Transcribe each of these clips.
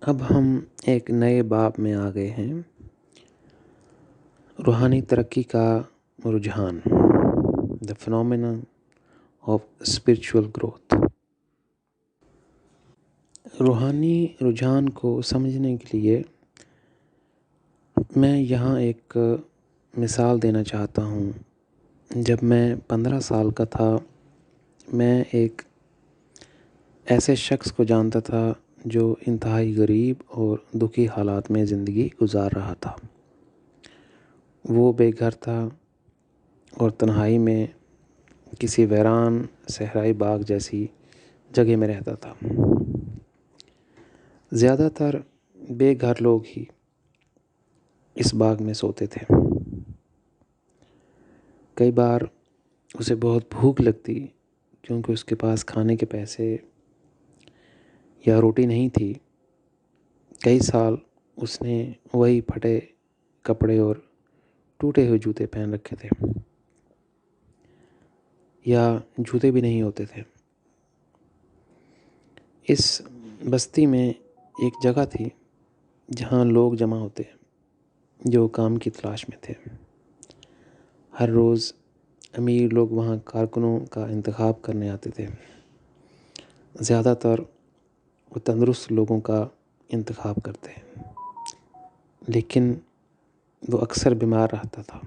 اب ہم ایک نئے باب میں آ گئے ہیں، روحانی ترقی کا رجحان، دا فنومینا آف اسپرچول گروتھ۔ روحانی رجحان کو سمجھنے کے لیے میں یہاں ایک مثال دینا چاہتا ہوں۔ جب میں 15 سال کا تھا، میں ایک ایسے شخص کو جانتا تھا جو انتہائی غریب اور دکھی حالات میں زندگی گزار رہا تھا۔ وہ بے گھر تھا اور تنہائی میں کسی ویران صحرائی باغ جیسی جگہ میں رہتا تھا۔ زیادہ تر بے گھر لوگ ہی اس باغ میں سوتے تھے۔ کئی بار اسے بہت بھوک لگتی کیونکہ اس کے پاس کھانے کے پیسے یا روٹی نہیں تھی۔ کئی سال اس نے وہی پھٹے کپڑے اور ٹوٹے ہوئے جوتے پہن رکھے تھے، یا جوتے بھی نہیں ہوتے تھے۔ اس بستی میں ایک جگہ تھی جہاں لوگ جمع ہوتے جو کام کی تلاش میں تھے۔ ہر روز امیر لوگ وہاں کارکنوں کا انتخاب کرنے آتے تھے۔ زیادہ تر وہ تندرست لوگوں کا انتخاب کرتے، لیکن وہ اکثر بیمار رہتا تھا۔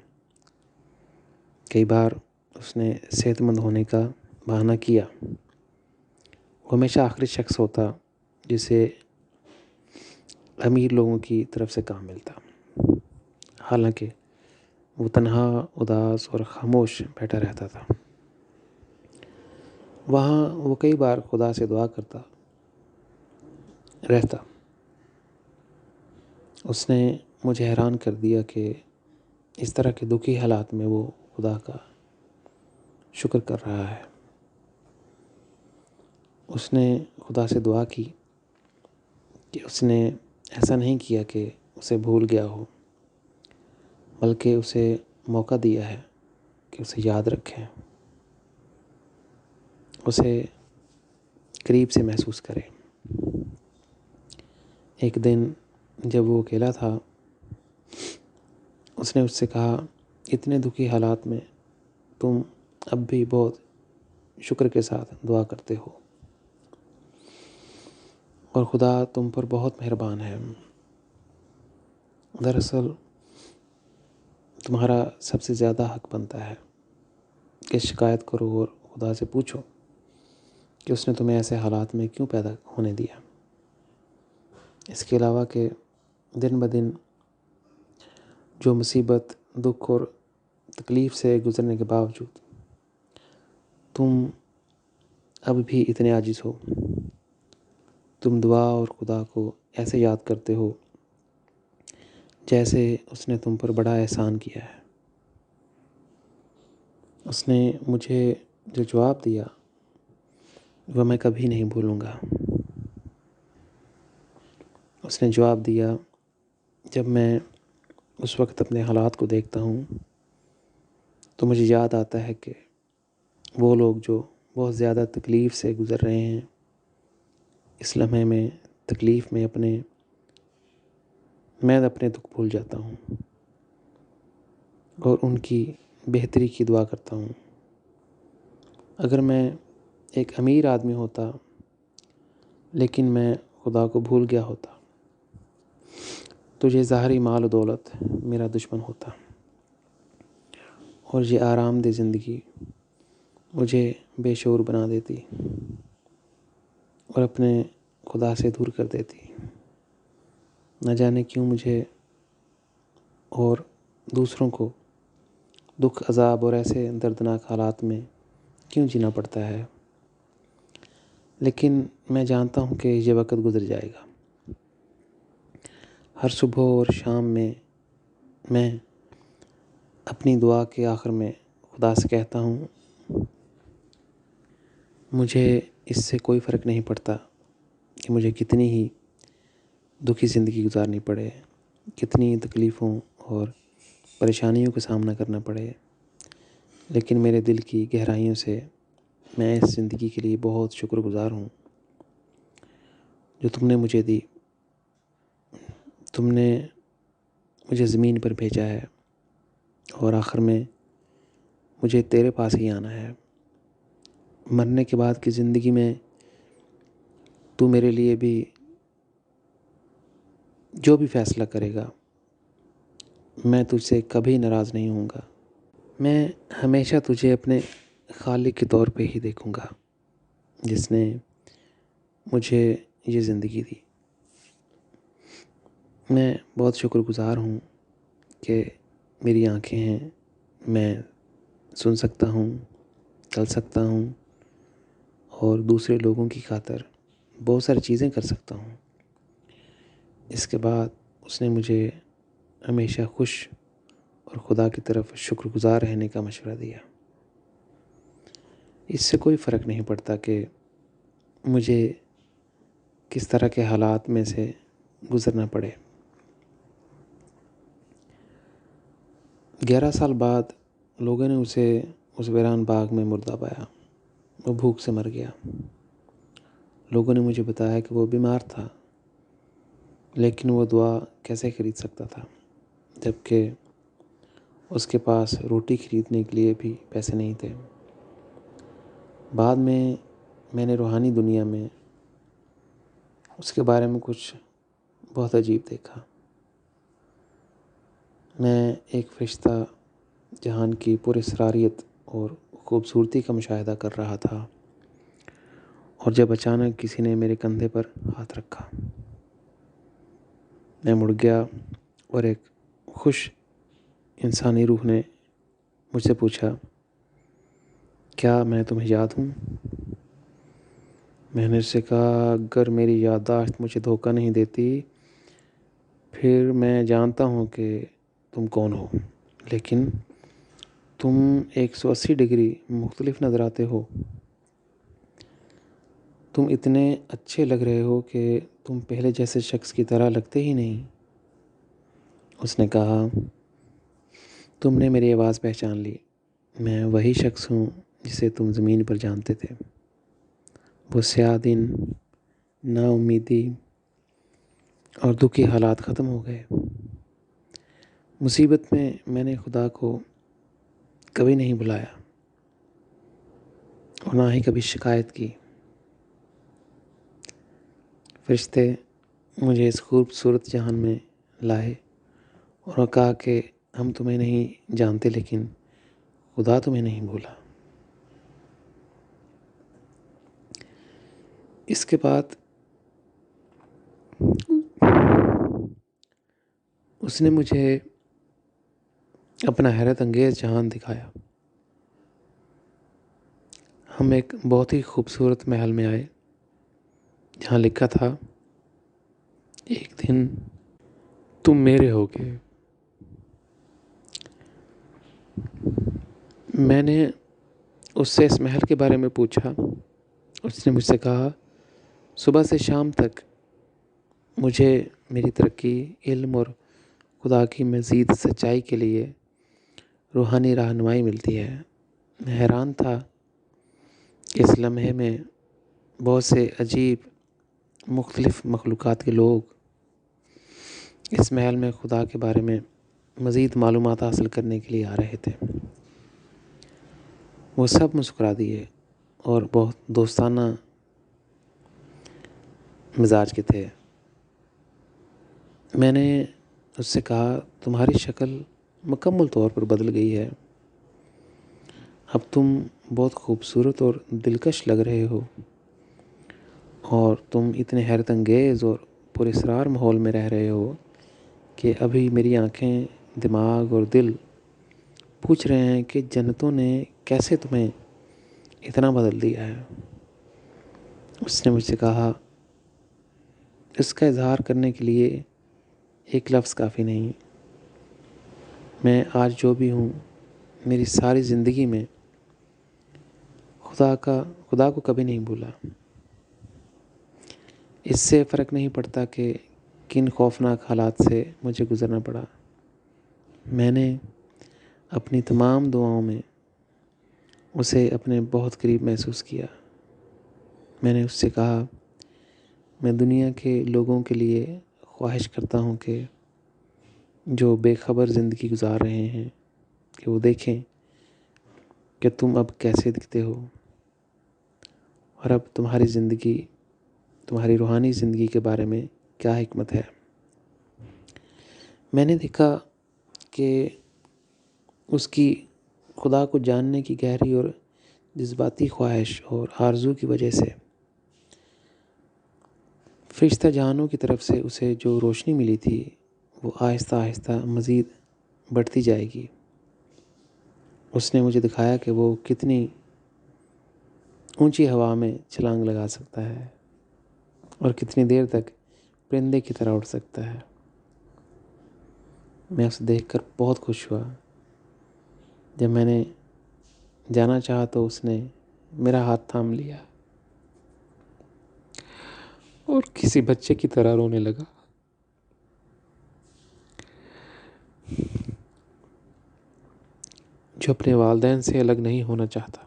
کئی بار اس نے صحت مند ہونے کا بہانہ کیا۔ وہ ہمیشہ آخری شخص ہوتا جسے امیر لوگوں کی طرف سے کام ملتا، حالانکہ وہ تنہا، اداس اور خاموش بیٹھا رہتا تھا۔ وہاں وہ کئی بار خدا سے دعا کرتا رہتا۔ اس نے مجھے حیران کر دیا کہ اس طرح کے دکھی حالات میں وہ خدا کا شکر کر رہا ہے۔ اس نے خدا سے دعا کی کہ اس نے ایسا نہیں کیا کہ اسے بھول گیا ہو، بلکہ اسے موقع دیا ہے کہ اسے یاد رکھے، اسے قریب سے محسوس کرے۔ ایک دن جب وہ اکیلا تھا، اس نے اس سے کہا، اتنے دکھی حالات میں تم اب بھی بہت شکر کے ساتھ دعا کرتے ہو، اور خدا تم پر بہت مہربان ہے۔ دراصل تمہارا سب سے زیادہ حق بنتا ہے کہ شکایت کرو اور خدا سے پوچھو کہ اس نے تمہیں ایسے حالات میں کیوں پیدا ہونے دیا۔ اس کے علاوہ کہ دن بدن جو مصیبت، دکھ اور تکلیف سے گزرنے کے باوجود تم اب بھی اتنے عاجز ہو، تم دعا اور خدا کو ایسے یاد کرتے ہو جیسے اس نے تم پر بڑا احسان کیا ہے۔ اس نے مجھے جو جواب دیا وہ میں کبھی نہیں بھولوں گا۔ اس نے جواب دیا، جب میں اس وقت اپنے حالات کو دیکھتا ہوں تو مجھے یاد آتا ہے کہ وہ لوگ جو بہت زیادہ تکلیف سے گزر رہے ہیں، اس لمحے میں تکلیف میں میں اپنے دکھ بھول جاتا ہوں اور ان کی بہتری کی دعا کرتا ہوں۔ اگر میں ایک امیر آدمی ہوتا لیکن میں خدا کو بھول گیا ہوتا تو یہ ظاہری مال و دولت میرا دشمن ہوتا، اور یہ آرام دہ زندگی مجھے بے شعور بنا دیتی اور اپنے خدا سے دور کر دیتی۔ نہ جانے کیوں مجھے اور دوسروں کو دکھ، عذاب اور ایسے دردناک حالات میں کیوں جینا پڑتا ہے، لیکن میں جانتا ہوں کہ یہ وقت گزر جائے گا۔ ہر صبح اور شام میں اپنی دعا کے آخر میں خدا سے کہتا ہوں، مجھے اس سے کوئی فرق نہیں پڑتا کہ مجھے کتنی ہی دکھی زندگی گزارنی پڑے، کتنی تکلیفوں اور پریشانیوں کا سامنا کرنا پڑے، لیکن میرے دل کی گہرائیوں سے میں اس زندگی کے لیے بہت شکر گزار ہوں جو تم نے مجھے دی، تم نے مجھے زمین پر بھیجا ہے اور آخر میں مجھے تیرے پاس ہی آنا ہے۔ مرنے کے بعد کی زندگی میں تو میرے لیے بھی جو بھی فیصلہ کرے گا، میں تجھ سے کبھی ناراض نہیں ہوں گا۔ میں ہمیشہ تجھے اپنے خالق کے طور پہ ہی دیکھوں گا، جس نے مجھے یہ زندگی دی۔ میں بہت شکر گزار ہوں کہ میری آنکھیں ہیں، میں سن سکتا ہوں، چل سکتا ہوں اور دوسرے لوگوں کی خاطر بہت ساری چیزیں کر سکتا ہوں۔ اس کے بعد اس نے مجھے ہمیشہ خوش اور خدا کی طرف شکر گزار رہنے کا مشورہ دیا۔ اس سے کوئی فرق نہیں پڑتا کہ مجھے کس طرح کے حالات میں سے گزرنا پڑے۔ 11 سال بعد لوگوں نے اسے اس ویران باغ میں مردہ پایا۔ وہ بھوک سے مر گیا۔ لوگوں نے مجھے بتایا کہ وہ بیمار تھا، لیکن وہ دعا کیسے خرید سکتا تھا جبکہ اس کے پاس روٹی خریدنے کے لیے بھی پیسے نہیں تھے۔ بعد میں نے روحانی دنیا میں اس کے بارے میں کچھ بہت عجیب دیکھا۔ میں ایک فرشتہ جہان کی پر اسراریت اور خوبصورتی کا مشاہدہ کر رہا تھا، اور جب اچانک کسی نے میرے کندھے پر ہاتھ رکھا، میں مڑ گیا اور ایک خوش انسانی روح نے مجھ سے پوچھا، کیا میں تمہیں یاد ہوں؟ میں نے اس سے کہا، اگر میری یادداشت مجھے دھوکہ نہیں دیتی پھر میں جانتا ہوں کہ تم کون ہو، لیکن تم 180 ڈگری مختلف نظر آتے ہو۔ تم اتنے اچھے لگ رہے ہو کہ تم پہلے جیسے شخص کی طرح لگتے ہی نہیں۔ اس نے کہا، تم نے میری آواز پہچان لی۔ میں وہی شخص ہوں جسے تم زمین پر جانتے تھے۔ وہ سیاہ دن، نا امیدی اور دکھی حالات ختم ہو گئے۔ مصیبت میں نے خدا کو کبھی نہیں بلایا اور نہ ہی کبھی شکایت کی۔ فرشتے مجھے اس خوبصورت جہان میں لائے اور کہا کہ ہم تمہیں نہیں جانتے، لیکن خدا تمہیں نہیں بھولا۔ اس کے بعد اس نے مجھے اپنا حیرت انگیز جہان دکھایا۔ ہم ایک بہت ہی خوبصورت محل میں آئے جہاں لکھا تھا، ایک دن تم میرے ہوگے۔ میں نے اس سے اس محل کے بارے میں پوچھا۔ اس نے مجھ سے کہا، صبح سے شام تک مجھے میری ترقی، علم اور خدا کی مزید سچائی کے لیے روحانی رہنمائی ملتی ہے۔ میں حیران تھا کہ اس لمحے میں بہت سے عجیب مختلف مخلوقات کے لوگ اس محل میں خدا کے بارے میں مزید معلومات حاصل کرنے کے لیے آ رہے تھے۔ وہ سب مسکرا دیے اور بہت دوستانہ مزاج کے تھے۔ میں نے اس سے کہا، تمہاری شکل مکمل طور پر بدل گئی ہے۔ اب تم بہت خوبصورت اور دلکش لگ رہے ہو، اور تم اتنے حیرت انگیز اور پر اسرار ماحول میں رہ رہے ہو کہ ابھی میری آنکھیں، دماغ اور دل پوچھ رہے ہیں کہ جنتوں نے کیسے تمہیں اتنا بدل دیا ہے۔ اس نے مجھ سے کہا، اس کا اظہار کرنے کے لیے ایک لفظ کافی نہیں۔ میں آج جو بھی ہوں، میری ساری زندگی میں خدا کو کبھی نہیں بھولا۔ اس سے فرق نہیں پڑتا کہ کن خوفناک حالات سے مجھے گزرنا پڑا۔ میں نے اپنی تمام دعاؤں میں اسے اپنے بہت قریب محسوس کیا۔ میں نے اس سے کہا، میں دنیا کے لوگوں کے لیے خواہش کرتا ہوں کہ جو بے خبر زندگی گزار رہے ہیں کہ وہ دیکھیں کہ تم اب کیسے دکھتے ہو، اور اب تمہاری زندگی، تمہاری روحانی زندگی کے بارے میں کیا حکمت ہے۔ میں نے دیکھا کہ اس کی خدا کو جاننے کی گہری اور جذباتی خواہش اور آرزو کی وجہ سے فرشتہ جہانوں کی طرف سے اسے جو روشنی ملی تھی وہ آہستہ آہستہ مزید بڑھتی جائے گی۔ اس نے مجھے دکھایا کہ وہ کتنی اونچی ہوا میں چھلانگ لگا سکتا ہے اور کتنی دیر تک پرندے کی طرح اڑ سکتا ہے۔ میں اسے دیکھ کر بہت خوش ہوا۔ جب میں نے جانا چاہا تو اس نے میرا ہاتھ تھام لیا اور کسی بچے کی طرح رونے لگا۔ جو اپنے والدین سے الگ نہیں ہونا چاہتا۔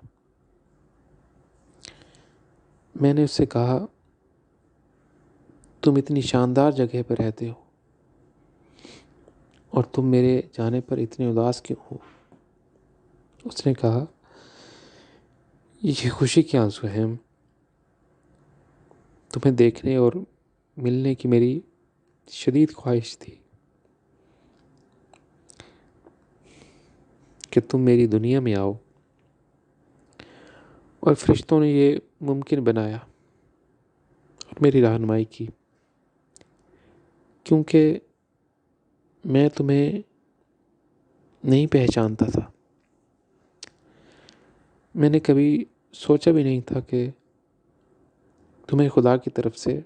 میں نے اس سے کہا، تم اتنی شاندار جگہ پر رہتے ہو اور تم میرے جانے پر اتنے اداس کیوں ہو؟ اس نے کہا، یہ خوشی کے آنسو ہیں، تمہیں دیکھنے اور ملنے کی میری شدید خواہش تھی کہ تم میری دنیا میں آؤ، اور فرشتوں نے یہ ممکن بنایا اور میری رہنمائی کی، کیونکہ میں تمہیں نہیں پہچانتا تھا۔ میں نے کبھی سوچا بھی نہیں تھا کہ تمہیں خدا کی طرف سے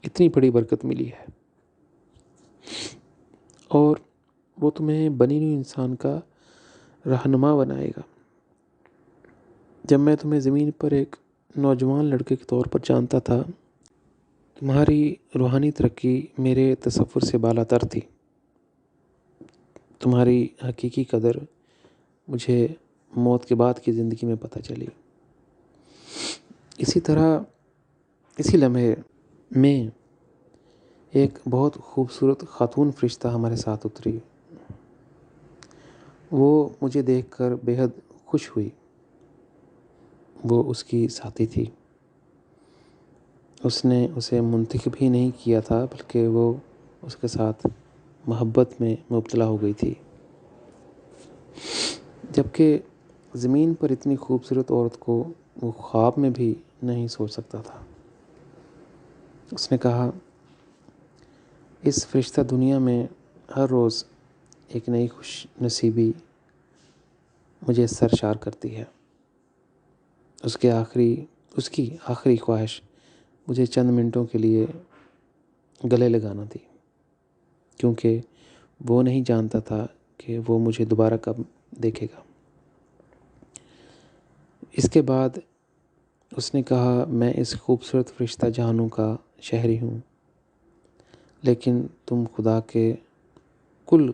اتنی بڑی برکت ملی ہے، اور وہ تمہیں بنی ہوئی انسان کا رہنما بنائے گا۔ جب میں تمہیں زمین پر ایک نوجوان لڑکے کے طور پر جانتا تھا، تمہاری روحانی ترقی میرے تصور سے بالا تر تھی۔ تمہاری حقیقی قدر مجھے موت کے بعد کی زندگی میں پتہ چلی۔ اسی طرح اسی لمحے میں ایک بہت خوبصورت خاتون فرشتہ ہمارے ساتھ اتری۔ وہ مجھے دیکھ کر بے حد خوش ہوئی۔ وہ اس کی ساتھی تھی۔ اس نے اسے منتخب ہی نہیں کیا تھا، بلکہ وہ اس کے ساتھ محبت میں مبتلا ہو گئی تھی۔ جبکہ زمین پر اتنی خوبصورت عورت کو وہ خواب میں بھی نہیں سوچ سکتا تھا۔ اس نے کہا، اس فرشتہ دنیا میں ہر روز ایک نئی خوش نصیبی مجھے سرشار کرتی ہے۔ اس کی آخری خواہش مجھے چند منٹوں کے لیے گلے لگانا تھی، کیونکہ وہ نہیں جانتا تھا کہ وہ مجھے دوبارہ کب دیکھے گا۔ اس کے بعد اس نے کہا، میں اس خوبصورت فرشتہ جہانوں کا شہری ہوں، لیکن تم خدا کے کل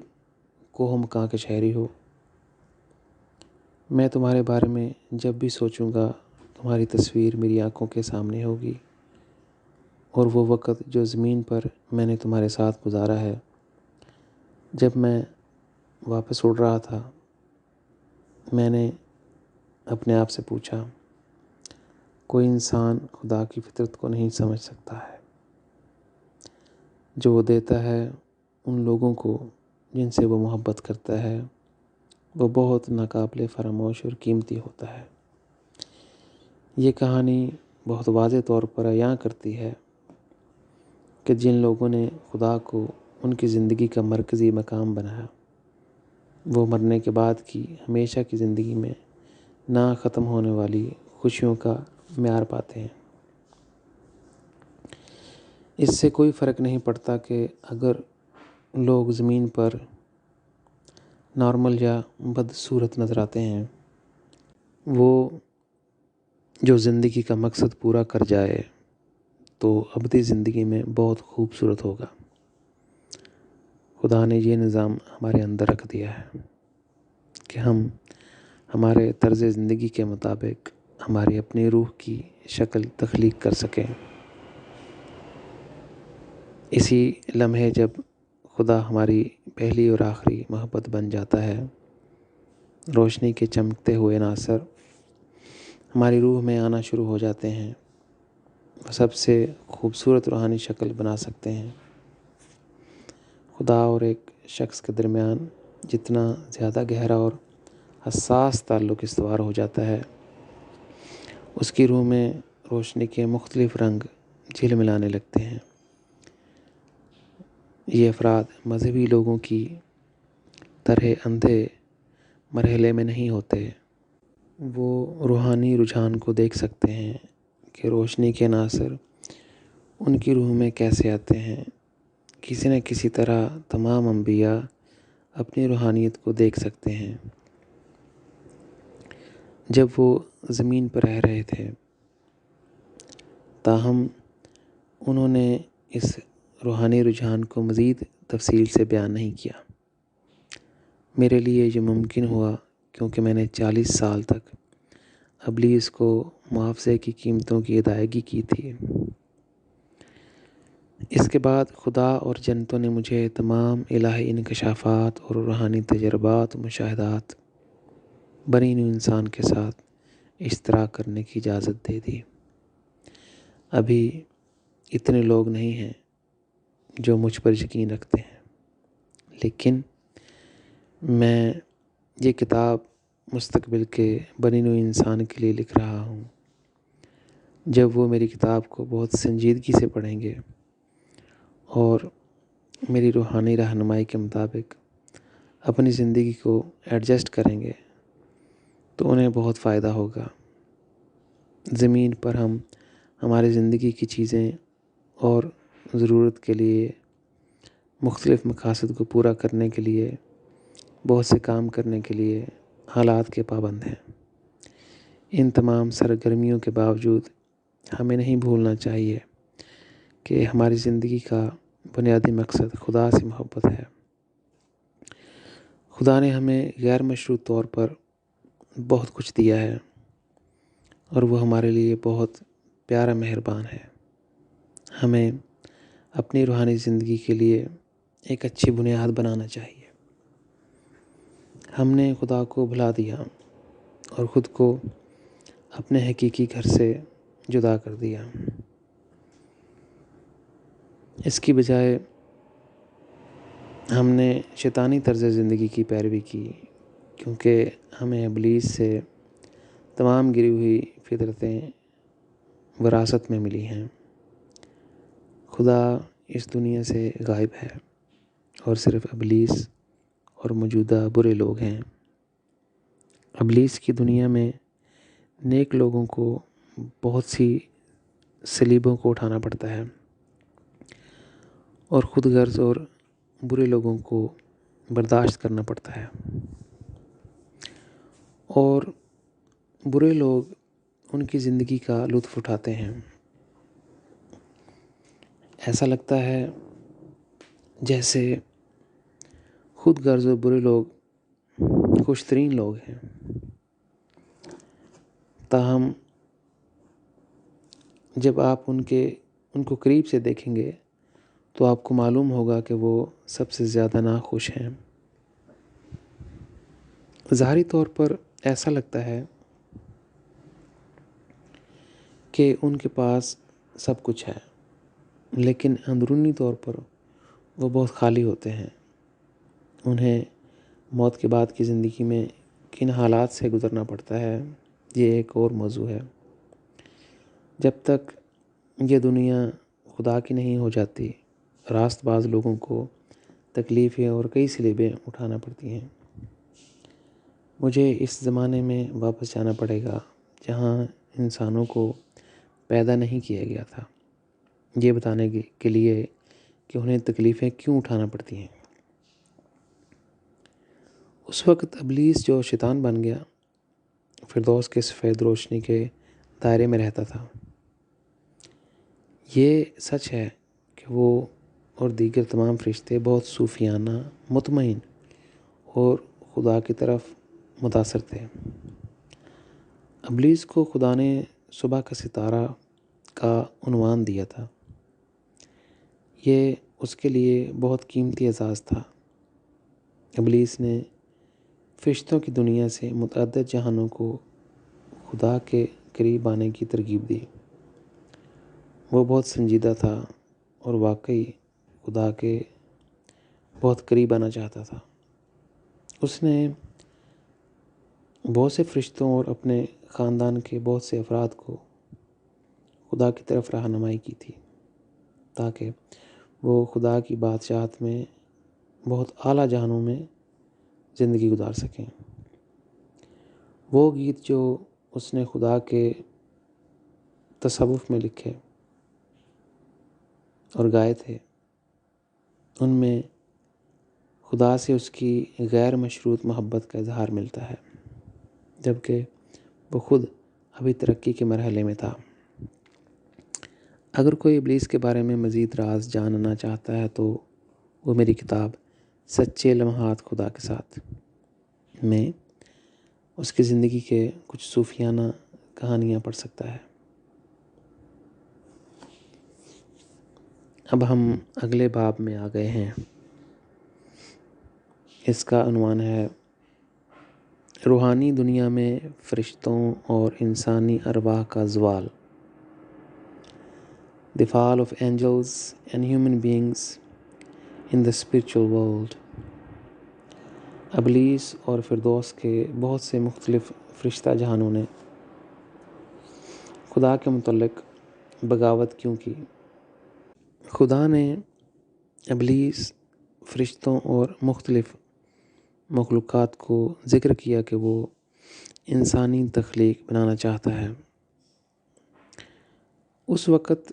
کوہ مقام کے شہری ہو۔ میں تمہارے بارے میں جب بھی سوچوں گا تمہاری تصویر میری آنکھوں کے سامنے ہوگی، اور وہ وقت جو زمین پر میں نے تمہارے ساتھ گزارا ہے، جب میں واپس اڑ رہا تھا، میں نے اپنے آپ سے پوچھا، کوئی انسان خدا کی فطرت کو نہیں سمجھ سکتا ہے جو وہ دیتا ہے ان لوگوں کو جن سے وہ محبت کرتا ہے، وہ بہت ناقابل فراموش اور قیمتی ہوتا ہے۔ یہ کہانی بہت واضح طور پر بیان کرتی ہے کہ جن لوگوں نے خدا کو ان کی زندگی کا مرکزی مقام بنایا، وہ مرنے کے بعد کی ہمیشہ کی زندگی میں نہ ختم ہونے والی خوشیوں کا معیار پاتے ہیں۔ اس سے کوئی فرق نہیں پڑتا کہ اگر لوگ زمین پر نارمل یا بدصورت نظر آتے ہیں، وہ جو زندگی کا مقصد پورا کر جائے تو ابدی زندگی میں بہت خوبصورت ہوگا۔ خدا نے یہ نظام ہمارے اندر رکھ دیا ہے کہ ہم ہمارے طرز زندگی کے مطابق ہماری اپنی روح کی شکل تخلیق کر سکیں۔ اسی لمحے جب خدا ہماری پہلی اور آخری محبت بن جاتا ہے، روشنی کے چمکتے ہوئے عناصر ہماری روح میں آنا شروع ہو جاتے ہیں، وہ سب سے خوبصورت روحانی شکل بنا سکتے ہیں۔ خدا اور ایک شخص کے درمیان جتنا زیادہ گہرا اور حساس تعلق استوار ہو جاتا ہے، اس کی روح میں روشنی کے مختلف رنگ جھلملانے لگتے ہیں۔ یہ افراد مذہبی لوگوں کی طرح اندھے مرحلے میں نہیں ہوتے، وہ روحانی رجحان کو دیکھ سکتے ہیں کہ روشنی کے عناصر ان کی روح میں کیسے آتے ہیں۔ کسی نہ کسی طرح تمام انبیاء اپنی روحانیت کو دیکھ سکتے ہیں۔ جب وہ زمین پر رہ رہے تھے، تاہم انہوں نے اس روحانی رجحان کو مزید تفصیل سے بیان نہیں کیا۔ میرے لیے یہ ممکن ہوا کیونکہ میں نے 40 سال تک ابلیس کو معاوضے کی قیمتوں کی ادائیگی کی تھی۔ اس کے بعد خدا اور جنتوں نے مجھے تمام الہی انکشافات اور روحانی تجربات و مشاہدات بنی نوع انسان کے ساتھ اشتراک کرنے کی اجازت دے دی۔ ابھی اتنے لوگ نہیں ہیں جو مجھ پر یقین رکھتے ہیں، لیکن میں یہ کتاب مستقبل کے بنی نوع انسان کے لیے لکھ رہا ہوں۔ جب وہ میری کتاب کو بہت سنجیدگی سے پڑھیں گے اور میری روحانی رہنمائی کے مطابق اپنی زندگی کو ایڈجسٹ کریں گے تو انہیں بہت فائدہ ہوگا۔ زمین پر ہم ہماری زندگی کی چیزیں اور ضرورت کے لیے مختلف مقاصد کو پورا کرنے کے لیے بہت سے کام کرنے کے لیے حالات کے پابند ہیں۔ ان تمام سرگرمیوں کے باوجود ہمیں نہیں بھولنا چاہیے کہ ہماری زندگی کا بنیادی مقصد خدا سے محبت ہے۔ خدا نے ہمیں غیر مشروط طور پر بہت کچھ دیا ہے اور وہ ہمارے لیے بہت پیارا مہربان ہے۔ ہمیں اپنی روحانی زندگی کے لیے ایک اچھی بنیاد بنانا چاہیے۔ ہم نے خدا کو بھلا دیا اور خود کو اپنے حقیقی گھر سے جدا کر دیا۔ اس کی بجائے ہم نے شیطانی طرز زندگی کی پیروی کی، کیونکہ ہمیں ابلیس سے تمام گری ہوئی فطرتیں وراثت میں ملی ہیں۔ خدا اس دنیا سے غائب ہے اور صرف ابلیس اور موجودہ برے لوگ ہیں۔ ابلیس کی دنیا میں نیک لوگوں کو بہت سی صلیبوں کو اٹھانا پڑتا ہے اور خود غرض اور برے لوگوں کو برداشت کرنا پڑتا ہے، اور برے لوگ ان کی زندگی کا لطف اٹھاتے ہیں۔ ایسا لگتا ہے جیسے خود غرض اور برے لوگ خوش ترین لوگ ہیں، تاہم جب آپ ان کو قریب سے دیکھیں گے تو آپ کو معلوم ہوگا کہ وہ سب سے زیادہ ناخوش ہیں۔ ظاہری طور پر ایسا لگتا ہے کہ ان کے پاس سب کچھ ہے، لیکن اندرونی طور پر وہ بہت خالی ہوتے ہیں۔ انہیں موت کے بعد کی زندگی میں کن حالات سے گزرنا پڑتا ہے، یہ ایک اور موضوع ہے۔ جب تک یہ دنیا خدا کی نہیں ہو جاتی، راست باز لوگوں کو تکلیفیں اور کئی صلیبیں اٹھانا پڑتی ہیں۔ مجھے اس زمانے میں واپس جانا پڑے گا جہاں انسانوں کو پیدا نہیں کیا گیا تھا، یہ بتانے کے لیے کہ انہیں تکلیفیں کیوں اٹھانا پڑتی ہیں۔ اس وقت ابلیس جو شیطان بن گیا، فردوس کے سفید روشنی کے دائرے میں رہتا تھا۔ یہ سچ ہے کہ وہ اور دیگر تمام فرشتے بہت صوفیانہ، مطمئن اور خدا کی طرف متاثر تھے۔ ابلیس کو خدا نے صبح کا ستارہ کا عنوان دیا تھا۔ یہ اس کے لیے بہت قیمتی اعزاز تھا۔ ابلیس نے فرشتوں کی دنیا سے متعدد جہانوں کو خدا کے قریب آنے کی ترغیب دی۔ وہ بہت سنجیدہ تھا اور واقعی خدا کے بہت قریب آنا چاہتا تھا۔ اس نے بہت سے فرشتوں اور اپنے خاندان کے بہت سے افراد کو خدا کی طرف رہنمائی کی تھی تاکہ وہ خدا کی بادشاہت میں بہت اعلیٰ جہانوں میں زندگی گزار سکیں۔ وہ گیت جو اس نے خدا کے تصوف میں لکھے اور گائے تھے، ان میں خدا سے اس کی غیر مشروط محبت کا اظہار ملتا ہے، جبکہ وہ خود ابھی ترقی کے مرحلے میں تھا۔ اگر کوئی ابلیس کے بارے میں مزید راز جاننا چاہتا ہے تو وہ میری کتاب سچے لمحات خدا کے ساتھ میں اس کی زندگی کے کچھ صوفیانہ کہانیاں پڑھ سکتا ہے۔ اب ہم اگلے باب میں آ گئے ہیں۔ اس کا عنوان ہے روحانی دنیا میں فرشتوں اور انسانی ارواح کا زوال، The fall of angels and human beings in the spiritual world۔ ابلیس اور فردوس کے بہت سے مختلف فرشتہ جہانوں نے خدا کے متعلق بغاوت کیوں کی؟ خدا نے ابلیس، فرشتوں اور مختلف مخلوقات کو ذکر کیا کہ وہ انسانی تخلیق بنانا چاہتا ہے۔ اس وقت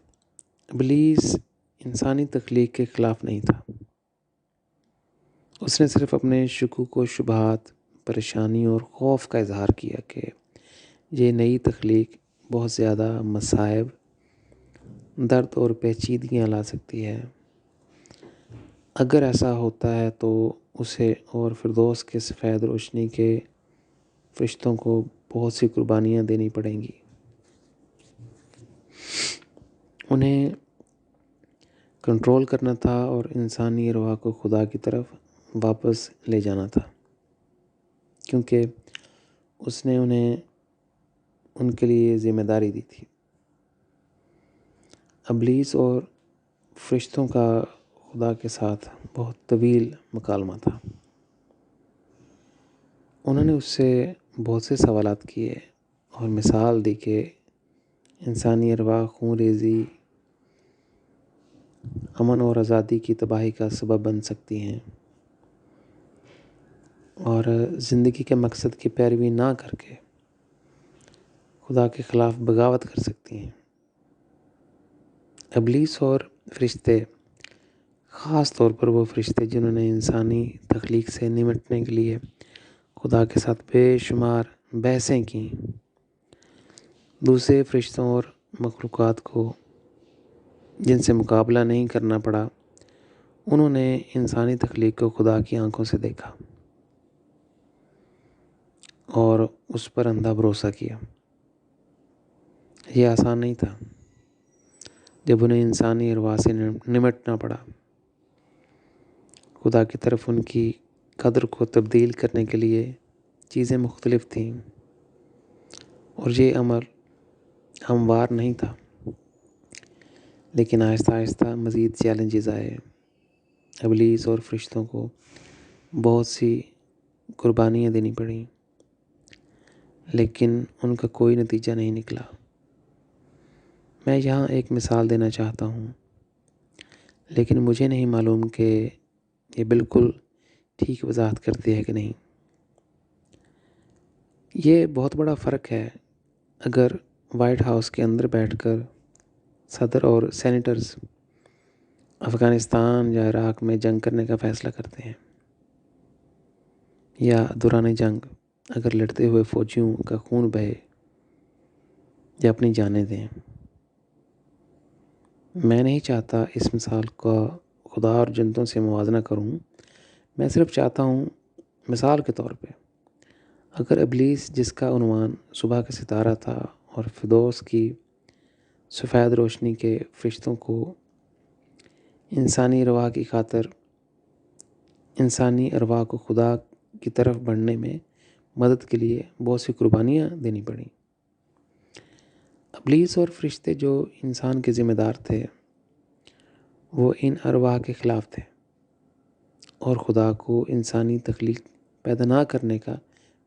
ابلیس انسانی تخلیق کے خلاف نہیں تھا۔ اس نے صرف اپنے شکوک و شبہات، پریشانی اور خوف کا اظہار کیا کہ یہ نئی تخلیق بہت زیادہ مصائب، درد اور پیچیدگیاں لا سکتی ہے۔ اگر ایسا ہوتا ہے تو اسے اور فردوس کے سفید روشنی کے فرشتوں کو بہت سی قربانیاں دینی پڑیں گی۔ انہیں کنٹرول کرنا تھا اور انسانی ارواح کو خدا کی طرف واپس لے جانا تھا، کیونکہ اس نے انہیں ان کے لیے ذمہ داری دی تھی۔ ابلیس اور فرشتوں کا خدا کے ساتھ بہت طویل مکالمہ تھا۔ انہوں نے اس سے بہت سے سوالات کیے اور مثال دی کہ انسانی ارواح خون ریزی، امن اور آزادی کی تباہی کا سبب بن سکتی ہیں اور زندگی کے مقصد کی پیروی نہ کر کے خدا کے خلاف بغاوت کر سکتی ہیں۔ ابلیس اور فرشتے، خاص طور پر وہ فرشتے جنہوں نے انسانی تخلیق سے نمٹنے کے لیے خدا کے ساتھ بے شمار بحثیں کیں، دوسرے فرشتوں اور مخلوقات کو جن سے مقابلہ نہیں کرنا پڑا، انہوں نے انسانی تخلیق کو خدا کی آنکھوں سے دیکھا اور اس پر اندھا بھروسہ کیا۔ یہ آسان نہیں تھا جب انہیں انسانی ارواح سے نمٹنا پڑا۔ خدا کی طرف ان کی قدر کو تبدیل کرنے کے لیے چیزیں مختلف تھیں اور یہ عمل ہموار نہیں تھا، لیکن آہستہ آہستہ مزید چیلنجز آئے۔ ابلیس اور فرشتوں کو بہت سی قربانیاں دینی پڑیں، لیکن ان کا کوئی نتیجہ نہیں نکلا۔ میں یہاں ایک مثال دینا چاہتا ہوں، لیکن مجھے نہیں معلوم کہ یہ بالکل ٹھیک وضاحت کرتی ہے کہ نہیں۔ یہ بہت بڑا فرق ہے اگر وائٹ ہاؤس کے اندر بیٹھ کر صدر اور سینیٹرز افغانستان یا عراق میں جنگ کرنے کا فیصلہ کرتے ہیں، یا دوران جنگ اگر لڑتے ہوئے فوجیوں کا خون بہے یا اپنی جانیں دیں۔ میں نہیں چاہتا اس مثال کا خدا اور جنتوں سے موازنہ کروں، میں صرف چاہتا ہوں مثال کے طور پہ اگر ابلیس، جس کا عنوان صبح کا ستارہ تھا، اور فردوس کی سفید روشنی کے فرشتوں کو انسانی ارواح کی خاطر انسانی ارواح کو خدا کی طرف بڑھنے میں مدد کے لیے بہت سی قربانیاں دینی پڑیں۔ ابلیس اور فرشتے جو انسان کے ذمہ دار تھے وہ ان ارواح کے خلاف تھے اور خدا کو انسانی تخلیق پیدا نہ کرنے کا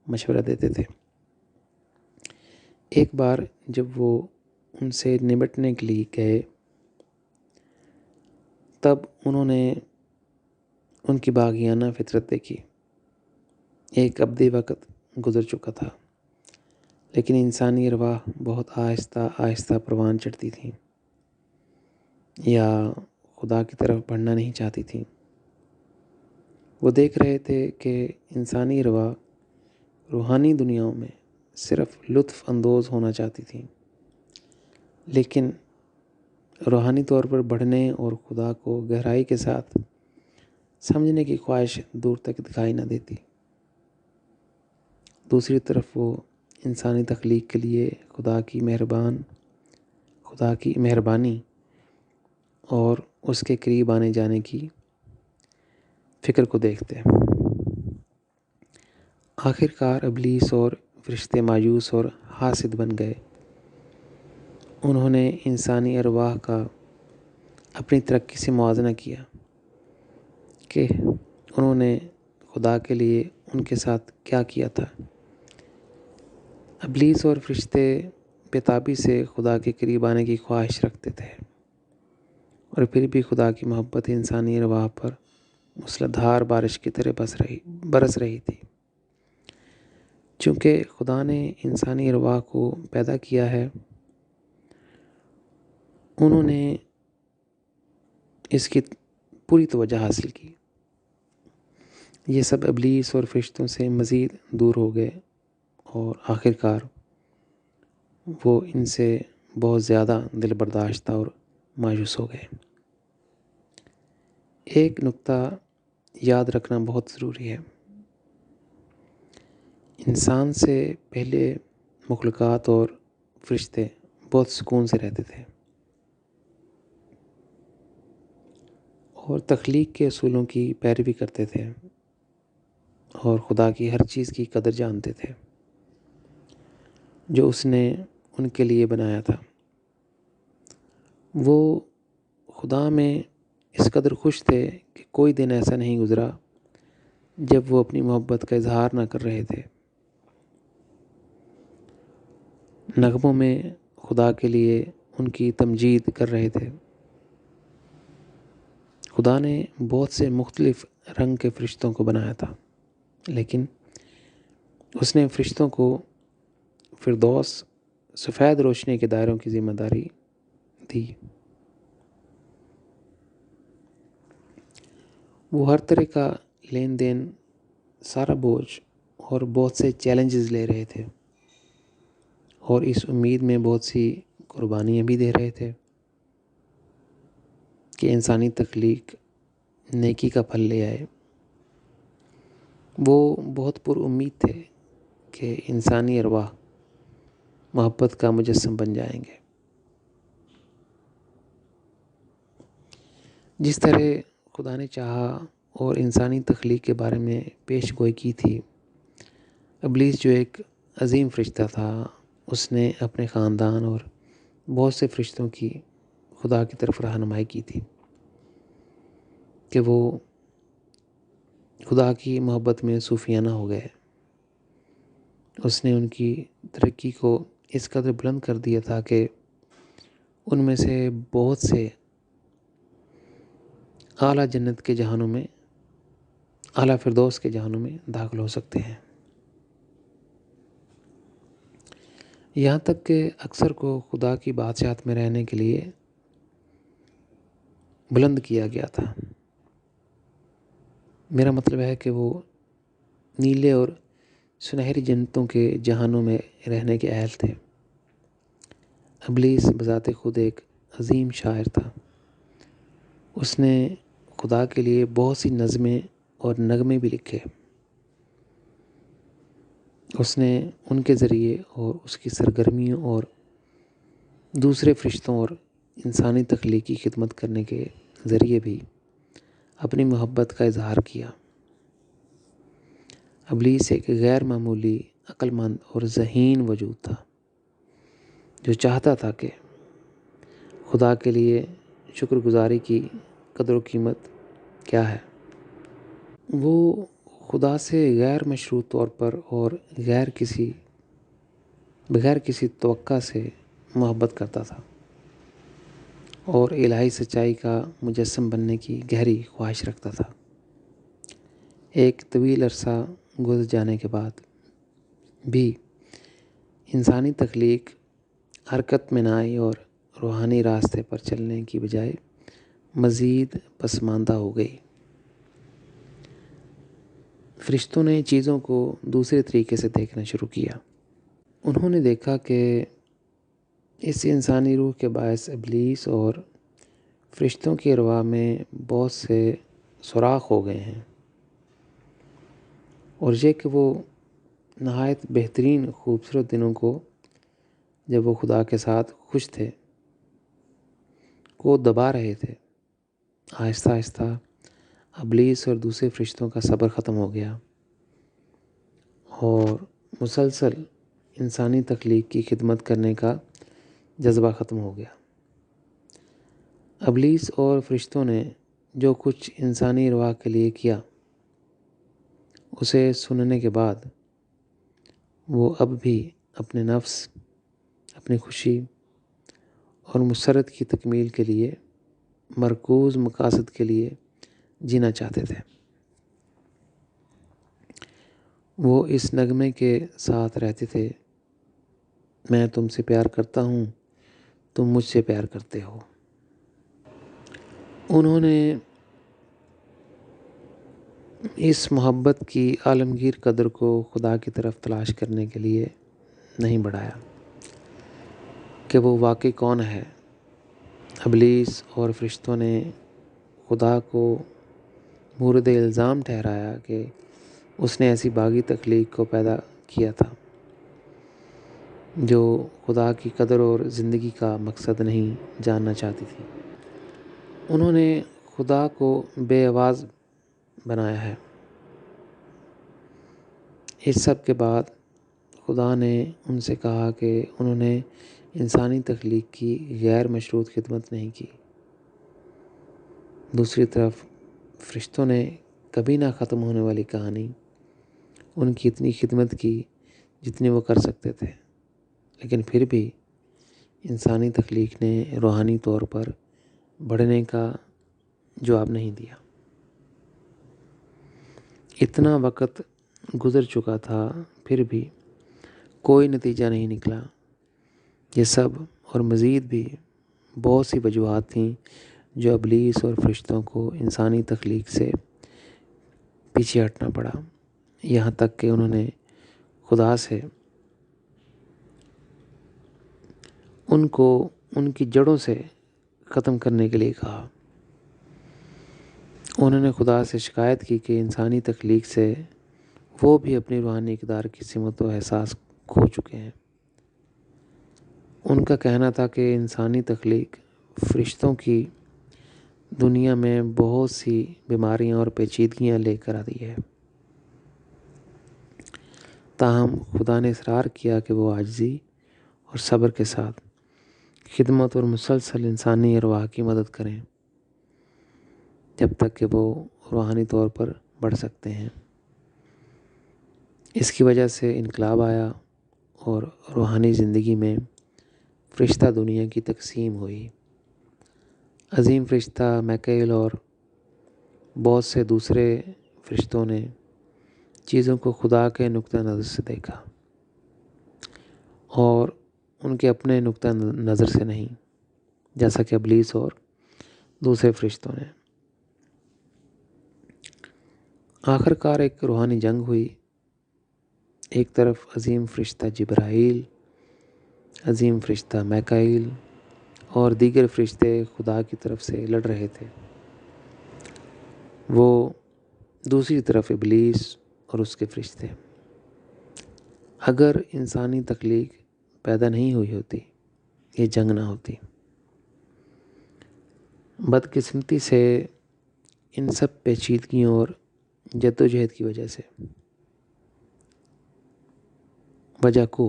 مشورہ دیتے تھے۔ ایک بار جب وہ ان سے نمٹنے کے لیے گئے تب انہوں نے ان کی باغیانہ فطرت دیکھی۔ ایک ابدی وقت گزر چکا تھا لیکن انسانی ارواح بہت آہستہ آہستہ پروان چڑھتی تھیں یا خدا کی طرف بڑھنا نہیں چاہتی تھیں۔ وہ دیکھ رہے تھے کہ انسانی ارواح روحانی دنیاؤں میں صرف لطف اندوز ہونا چاہتی تھیں، لیکن روحانی طور پر بڑھنے اور خدا کو گہرائی کے ساتھ سمجھنے کی خواہش دور تک دکھائی نہ دیتی۔ دوسری طرف وہ انسانی تخلیق کے لیے خدا کی مہربانی اور اس کے قریب آنے جانے کی فکر کو دیکھتے۔ آخر کار ابلیس اور فرشتے مایوس اور حاسد بن گئے۔ انہوں نے انسانی ارواح کا اپنی ترقی سے موازنہ کیا کہ انہوں نے خدا کے لیے ان کے ساتھ کیا کیا تھا۔ ابلیس اور فرشتے بے-تابی سے خدا کے قریب آنے کی خواہش رکھتے تھے اور پھر بھی خدا کی محبت انسانی ارواح پر موسلادھار بارش کی طرح برس رہی تھی۔ چونکہ خدا نے انسانی ارواح کو پیدا کیا ہے، انہوں نے اس کی پوری توجہ حاصل کی۔ یہ سب ابلیس اور فرشتوں سے مزید دور ہو گئے اور آخر کار وہ ان سے بہت زیادہ دل برداشتہ اور مایوس ہو گئے۔ ایک نکتہ یاد رکھنا بہت ضروری ہے۔ انسان سے پہلے مخلوقات اور فرشتے بہت سکون سے رہتے تھے اور تخلیق کے اصولوں کی پیروی کرتے تھے اور خدا کی ہر چیز کی قدر جانتے تھے جو اس نے ان کے لیے بنایا تھا۔ وہ خدا میں اس قدر خوش تھے کہ کوئی دن ایسا نہیں گزرا جب وہ اپنی محبت کا اظہار نہ کر رہے تھے۔ نغموں میں خدا کے لیے ان کی تمجید کر رہے تھے۔ خدا نے بہت سے مختلف رنگ کے فرشتوں کو بنایا تھا، لیکن اس نے فرشتوں کو فردوس سفید روشنی کے دائروں کی ذمہ داری دی۔ وہ ہر طرح کا لین دین، سارا بوجھ اور بہت سے چیلنجز لے رہے تھے اور اس امید میں بہت سی قربانیاں بھی دے رہے تھے کہ انسانی تخلیق نیکی کا پھل لے آئے۔ وہ بہت پر امید تھے کہ انسانی ارواح محبت کا مجسم بن جائیں گے۔ جس طرح خدا نے چاہا اور انسانی تخلیق کے بارے میں پیش گوئی کی تھی، ابلیس جو ایک عظیم فرشتہ تھا، اس نے اپنے خاندان اور بہت سے فرشتوں کی خدا کی طرف رہنمائی کی تھی کہ وہ خدا کی محبت میں صوفیانہ ہو گئے۔ اس نے ان کی ترقی کو اس قدر بلند کر دیا تھا کہ ان میں سے بہت سے اعلیٰ جنت کے جہانوں میں، اعلیٰ فردوس کے جہانوں میں داخل ہو سکتے ہیں۔ یہاں تک کہ اکثر کو خدا کی بادشاہت میں رہنے کے لیے بلند کیا گیا تھا۔ میرا مطلب ہے کہ وہ نیلے اور سنہری جنتوں کے جہانوں میں رہنے کے اہل تھے۔ ابلیس بذات خود ایک عظیم شاعر تھا۔ اس نے خدا کے لیے بہت سی نظمیں اور نغمے بھی لکھے۔ اس نے ان کے ذریعے اور اس کی سرگرمیوں اور دوسرے فرشتوں اور انسانی تخلیق کی خدمت کرنے کے ذریعے بھی اپنی محبت کا اظہار کیا۔ ابلیس ایک غیر معمولی عقل مند اور ذہین وجود تھا جو چاہتا تھا کہ خدا کے لیے شکر گزاری کی قدر و قیمت کیا ہے۔ وہ خدا سے غیر مشروط طور پر اور بغیر کسی توقع سے محبت کرتا تھا اور الہی سچائی کا مجسم بننے کی گہری خواہش رکھتا تھا۔ ایک طویل عرصہ گزر جانے کے بعد بھی انسانی تخلیق حرکت میں نہ آئی اور روحانی راستے پر چلنے کی بجائے مزید پسماندہ ہو گئی۔ فرشتوں نے چیزوں کو دوسرے طریقے سے دیکھنا شروع کیا۔ انہوں نے دیکھا کہ اس انسانی روح کے باعث ابلیس اور فرشتوں کی ارواح میں بہت سے سوراخ ہو گئے ہیں، اور یہ کہ وہ نہایت بہترین خوبصورت دنوں کو جب وہ خدا کے ساتھ خوش تھے کو دبا رہے تھے۔ آہستہ آہستہ ابلیس اور دوسرے فرشتوں کا صبر ختم ہو گیا اور مسلسل انسانی تخلیق کی خدمت کرنے کا جذبہ ختم ہو گیا۔ ابلیس اور فرشتوں نے جو کچھ انسانی ارواح کے لیے کیا، اسے سننے کے بعد وہ اب بھی اپنے نفس، اپنی خوشی اور مسرت کی تکمیل کے لیے مرکوز مقاصد کے لیے جینا چاہتے تھے۔ وہ اس نغمے کے ساتھ رہتے تھے، میں تم سے پیار کرتا ہوں، تم مجھ سے پیار کرتے ہو۔ انہوں نے اس محبت کی عالمگیر قدر کو خدا کی طرف تلاش کرنے کے لیے نہیں بڑھایا کہ وہ واقعی کون ہے۔ ابلیس اور فرشتوں نے خدا کو مورد الزام ٹھہرایا کہ اس نے ایسی باغی تخلیق کو پیدا کیا تھا جو خدا کی قدر اور زندگی کا مقصد نہیں جاننا چاہتی تھی۔ انہوں نے خدا کو بے آواز بنایا ہے۔ اس سب کے بعد خدا نے ان سے کہا کہ انہوں نے انسانی تخلیق کی غیر مشروط خدمت نہیں کی۔ دوسری طرف فرشتوں نے کبھی نہ ختم ہونے والی کہانی ان کی اتنی خدمت کی جتنی وہ کر سکتے تھے، لیکن پھر بھی انسانی تخلیق نے روحانی طور پر بڑھنے کا جواب نہیں دیا۔ اتنا وقت گزر چکا تھا، پھر بھی کوئی نتیجہ نہیں نکلا۔ یہ سب اور مزید بھی بہت سی وجوہات تھیں جو ابلیس اور فرشتوں کو انسانی تخلیق سے پیچھے ہٹنا پڑا، یہاں تک کہ انہوں نے خدا سے ان کو ان کی جڑوں سے ختم کرنے کے لیے کہا۔ انہوں نے خدا سے شکایت کی کہ انسانی تخلیق سے وہ بھی اپنی روحانی اقدار کی سمت و احساس کھو چکے ہیں۔ ان کا کہنا تھا کہ انسانی تخلیق فرشتوں کی دنیا میں بہت سی بیماریاں اور پیچیدگیاں لے کر آتی ہے، تاہم خدا نے اصرار کیا کہ وہ عاجزی اور صبر کے ساتھ خدمت اور مسلسل انسانی ارواح کی مدد کریں جب تک کہ وہ روحانی طور پر بڑھ سکتے ہیں۔ اس کی وجہ سے انقلاب آیا اور روحانی زندگی میں فرشتہ دنیا کی تقسیم ہوئی۔ عظیم فرشتہ میکائیل اور بہت سے دوسرے فرشتوں نے چیزوں کو خدا کے نقطہ نظر سے دیکھا اور ان کے اپنے نقطہ نظر سے نہیں، جیسا کہ ابلیس اور دوسرے فرشتوں نے۔ آخر کار ایک روحانی جنگ ہوئی۔ ایک طرف عظیم فرشتہ جبرائیل، عظیم فرشتہ میکائیل اور دیگر فرشتے خدا کی طرف سے لڑ رہے تھے۔ وہ دوسری طرف ابلیس اور اس کے فرشتے۔ اگر انسانی تخلیق پیدا نہیں ہوئی ہوتی، یہ جنگ نہ ہوتی۔ بدقسمتی سے ان سب پیچیدگیوں اور جدوجہد کی وجہ کو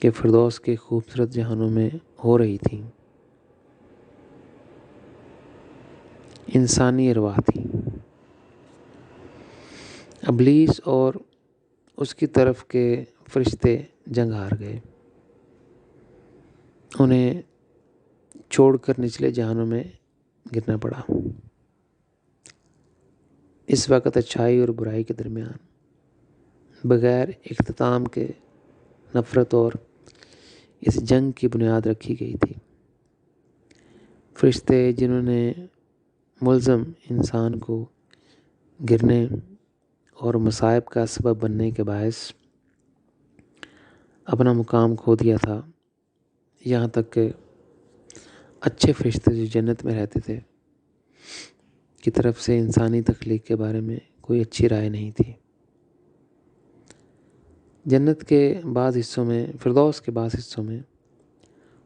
کہ فردوس کے خوبصورت جہانوں میں ہو رہی تھیں انسانی ارواح تھی۔ ابلیس اور اس کی طرف کے فرشتے جنگ ہار گئے، انہیں چھوڑ کر نچلے جہانوں میں گرنا پڑا۔ اس وقت اچھائی اور برائی کے درمیان بغیر اختتام کے نفرت اور اس جنگ کی بنیاد رکھی گئی تھی۔ فرشتے جنہوں نے ملزم انسان کو گرنے اور مصائب کا سبب بننے کے باعث اپنا مقام کھو دیا تھا، یہاں تک کہ اچھے فرشتے جو جنت میں رہتے تھے کی طرف سے انسانی تخلیق کے بارے میں کوئی اچھی رائے نہیں تھی۔ جنت کے بعض حصوں میں، فردوس کے بعض حصوں میں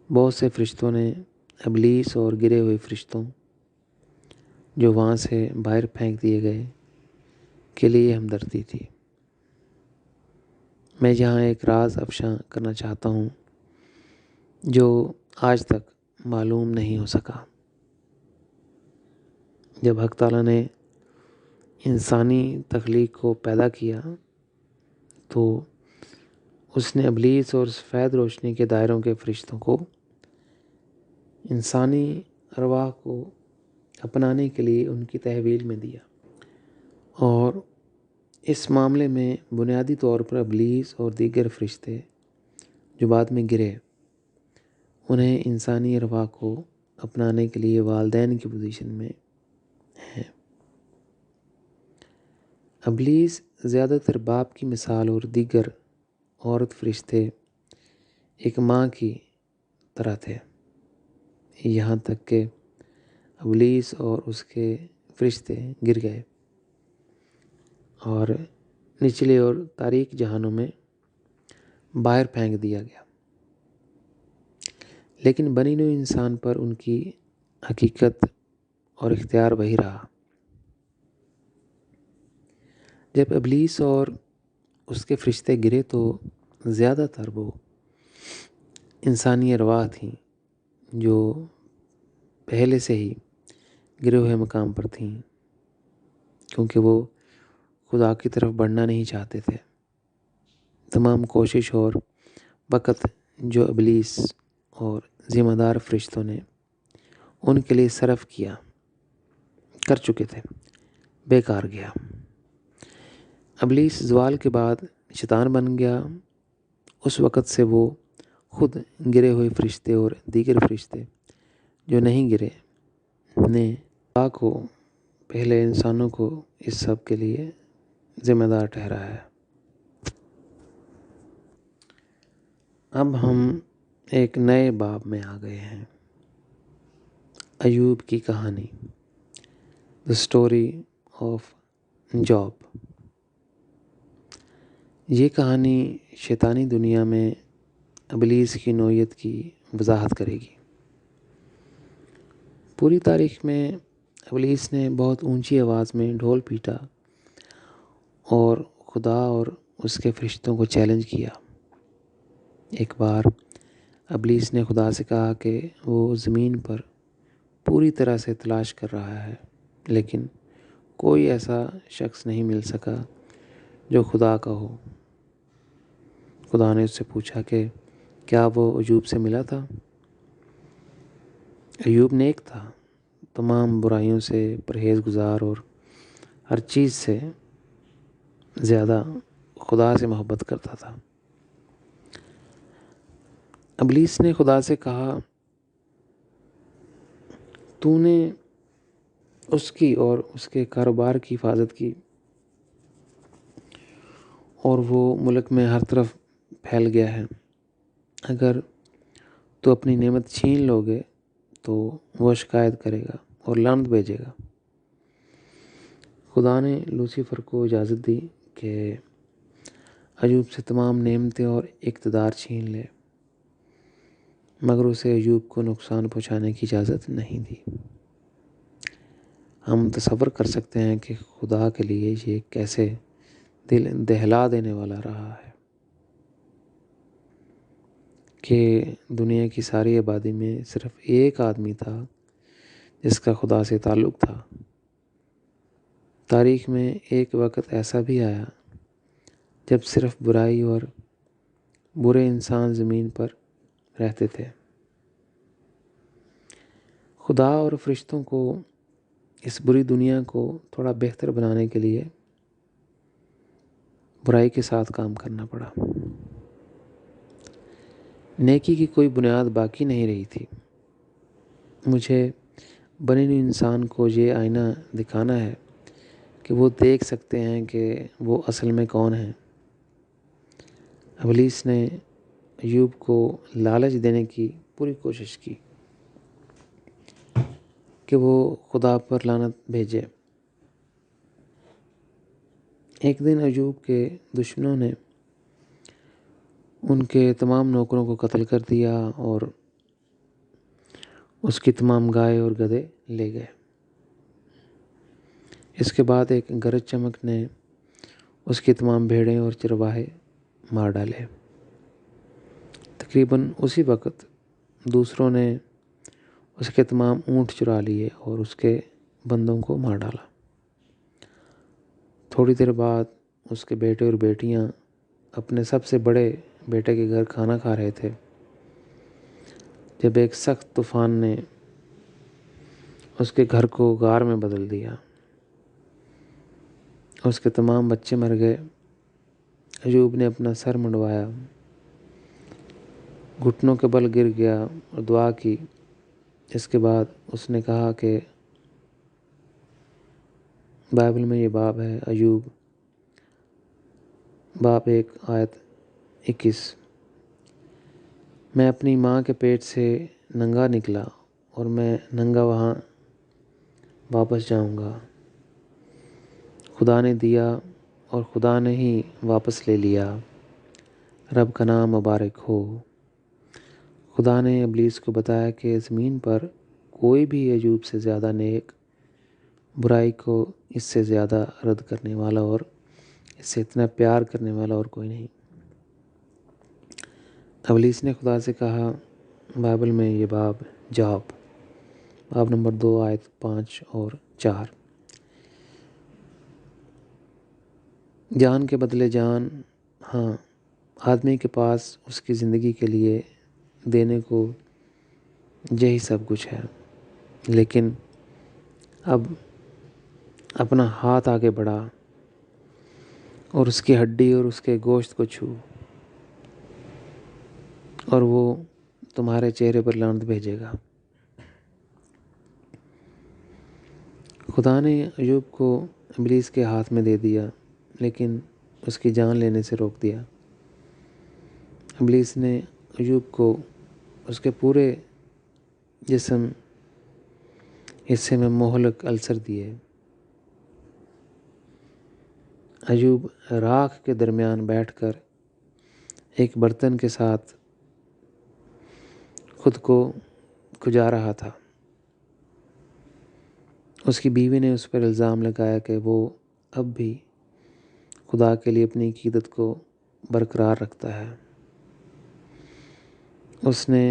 بہت سے فرشتوں نے ابلیس اور گرے ہوئے فرشتوں جو وہاں سے باہر پھینک دیے گئے کے لیے ہمدردی تھی۔ میں یہاں ایک راز افشاں کرنا چاہتا ہوں جو آج تک معلوم نہیں ہو سکا۔ جب حق تعالیٰ نے انسانی تخلیق کو پیدا کیا تو اس نے ابلیس اور سفید روشنی کے دائروں کے فرشتوں کو انسانی ارواح کو اپنانے کے لیے ان کی تحویل میں دیا، اور اس معاملے میں بنیادی طور پر ابلیس اور دیگر فرشتے جو بعد میں گرے، انہیں انسانی ارواح کو اپنانے کے لیے والدین کی پوزیشن میں ہیں۔ ابلیس زیادہ تر باپ کی مثال اور دیگر عورت فرشتے ایک ماں کی طرح تھے، یہاں تک کہ ابلیس اور اس کے فرشتے گر گئے اور نچلے اور تاریک جہانوں میں باہر پھینک دیا گیا، لیکن بنی نوع انسان پر ان کی حقیقت اور اختیار وہی رہا۔ جب ابلیس اور اس کے فرشتے گرے تو زیادہ تر وہ انسانی ارواح تھیں جو پہلے سے ہی گرے ہوئے مقام پر تھیں، کیونکہ وہ خدا کی طرف بڑھنا نہیں چاہتے تھے۔ تمام کوشش اور وقت جو ابلیس اور ذمہ دار فرشتوں نے ان کے لیے صرف کر چکے تھے، بیکار گیا۔ ابلیس زوال کے بعد شیطان بن گیا۔ اس وقت سے وہ خود گرے ہوئے فرشتے اور دیگر فرشتے جو نہیں گرے نے خدا کو پہلے انسانوں کو اس سب کے لیے ذمہ دار ٹھہرایا ہے۔ اب ہم ایک نئے باب میں آ گئے ہیں، ایوب کی کہانی، The Story of Job۔ یہ کہانی شیطانی دنیا میں ابلیس کی نوعیت کی وضاحت کرے گی۔ پوری تاریخ میں ابلیس نے بہت اونچی آواز میں ڈھول پیٹا اور خدا اور اس کے فرشتوں کو چیلنج کیا۔ ایک بار ابلیس نے خدا سے کہا کہ وہ زمین پر پوری طرح سے تلاش کر رہا ہے، لیکن کوئی ایسا شخص نہیں مل سکا جو خدا کا ہو۔ خدا نے اس سے پوچھا کہ کیا وہ ایوب سے ملا تھا؟ ایوب نیک تھا، تمام برائیوں سے پرہیزگار اور ہر چیز سے زیادہ خدا سے محبت کرتا تھا۔ ابلیس نے خدا سے کہا، تو نے اس کی اور اس کے کاروبار کی حفاظت کی اور وہ ملک میں ہر طرف پھیل گیا ہے۔ اگر تو اپنی نعمت چھین لو گے تو وہ شکایت کرے گا اور لعنت بھیجے گا۔ خدا نے لوسیفر کو اجازت دی کہ ایوب سے تمام نعمتیں اور اقتدار چھین لے، مگر اسے ایوب کو نقصان پہنچانے کی اجازت نہیں دی۔ ہم تصور کر سکتے ہیں کہ خدا کے لیے یہ کیسے دل دہلا دینے والا رہا ہے کہ دنیا کی ساری آبادی میں صرف ایک آدمی تھا جس کا خدا سے تعلق تھا۔ تاریخ میں ایک وقت ایسا بھی آیا جب صرف برائی اور برے انسان زمین پر رہتے تھے۔ خدا اور فرشتوں کو اس بری دنیا کو تھوڑا بہتر بنانے کے لیے برائی کے ساتھ کام کرنا پڑا۔ نیکی کی کوئی بنیاد باقی نہیں رہی تھی۔ مجھے بنے ہوئے انسان کو یہ آئینہ دکھانا ہے کہ وہ دیکھ سکتے ہیں کہ وہ اصل میں کون ہیں۔ ابلیس نے ایوب کو لالچ دینے کی پوری کوشش کی کہ وہ خدا پر لعنت بھیجے۔ ایک دن ایوب کے دشمنوں نے ان کے تمام نوکروں کو قتل کر دیا اور اس کی تمام گائے اور گدھے لے گئے۔ اس کے بعد ایک گرج چمک نے اس کی تمام بھیڑیں اور چرواہے مار ڈالے۔ تقریباً اسی وقت دوسروں نے اس کے تمام اونٹ چرا لیے اور اس کے بندوں کو مار ڈالا۔ تھوڑی دیر بعد اس کے بیٹے اور بیٹیاں اپنے سب سے بڑے بیٹے کے گھر کھانا کھا رہے تھے جب ایک سخت طوفان نے اس کے گھر کو غار میں بدل دیا۔ اس کے تمام بچے مر گئے۔ ایوب نے اپنا سر منڈوایا، گھٹنوں کے بل گر گیا اور دعا کی۔ اس کے بعد اس نے کہا کہ بائبل میں یہ باب ہے، ایوب باب 1 آیت 21۔ میں اپنی ماں کے پیٹ سے ننگا نکلا اور میں ننگا وہاں واپس جاؤں گا۔ خدا نے دیا اور خدا نے ہی واپس لے لیا۔ رب کا نام مبارک ہو۔ خدا نے ابلیس کو بتایا کہ زمین پر کوئی بھی ایوب سے زیادہ نیک، برائی کو اس سے زیادہ رد کرنے والا اور اس سے اتنا پیار کرنے والا اور کوئی نہیں۔ ابلیس نے خدا سے کہا، بائبل میں یہ باب نمبر 2 آیت 5 اور 4، جان کے بدلے جان، ہاں آدمی کے پاس اس کی زندگی کے لیے دینے کو یہی سب کچھ ہے، لیکن اب اپنا ہاتھ آگے بڑھا اور اس کی ہڈی اور اس کے گوشت کو چھو اور وہ تمہارے چہرے پر لعنت بھیجے گا۔ خدا نے ایوب کو ابلیس کے ہاتھ میں دے دیا لیکن اس کی جان لینے سے روک دیا۔ ابلیس نے ایوب کو اس کے پورے جسم حصے میں مہلک السر دیے۔ ایوب راکھ کے درمیان بیٹھ کر ایک برتن کے ساتھ خود کو کھجا رہا تھا۔ اس کی بیوی نے اس پر الزام لگایا کہ وہ اب بھی خدا کے لیے اپنی عقیدت کو برقرار رکھتا ہے۔ اس نے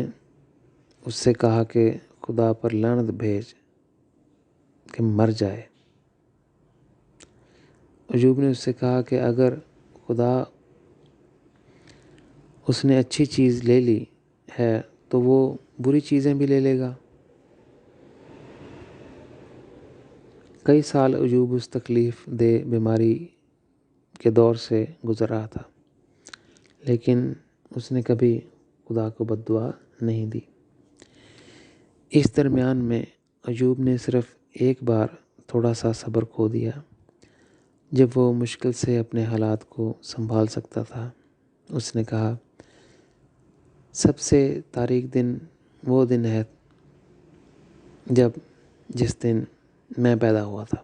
اس سے کہا کہ خدا پر لعنت بھیج کہ مر جائے۔ ایوب نے اس سے کہا کہ اگر خدا اس نے اچھی چیز لے لی ہے تو وہ بری چیزیں بھی لے لے گا۔ کئی سال ایوب اس تکلیف دہ بیماری کے دور سے گزر رہا تھا، لیکن اس نے کبھی خدا کو بد دعا نہیں دی۔ اس درمیان میں ایوب نے صرف ایک بار تھوڑا سا صبر کھو دیا جب وہ مشکل سے اپنے حالات کو سنبھال سکتا تھا۔ اس نے کہا، سب سے تاریک دن وہ دن ہے جس دن میں پیدا ہوا تھا۔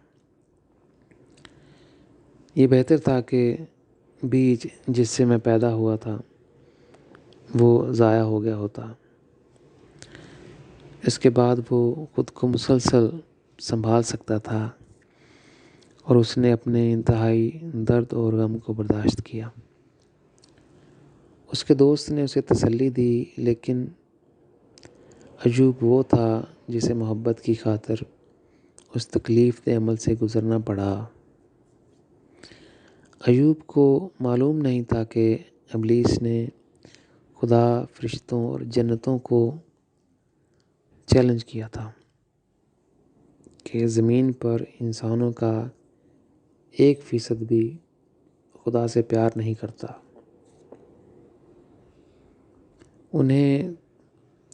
یہ بہتر تھا کہ بیج جس سے میں پیدا ہوا تھا وہ ضائع ہو گیا ہوتا۔ اس کے بعد وہ خود کو مسلسل سنبھال سکتا تھا اور اس نے اپنے انتہائی درد اور غم کو برداشت کیا۔ اس کے دوست نے اسے تسلی دی، لیکن ایوب وہ تھا جسے محبت کی خاطر اس تکلیف دہ عمل سے گزرنا پڑا۔ ایوب کو معلوم نہیں تھا کہ ابلیس نے خدا، فرشتوں اور جنتوں کو چیلنج کیا تھا کہ زمین پر انسانوں کا 1% بھی خدا سے پیار نہیں کرتا۔ انہیں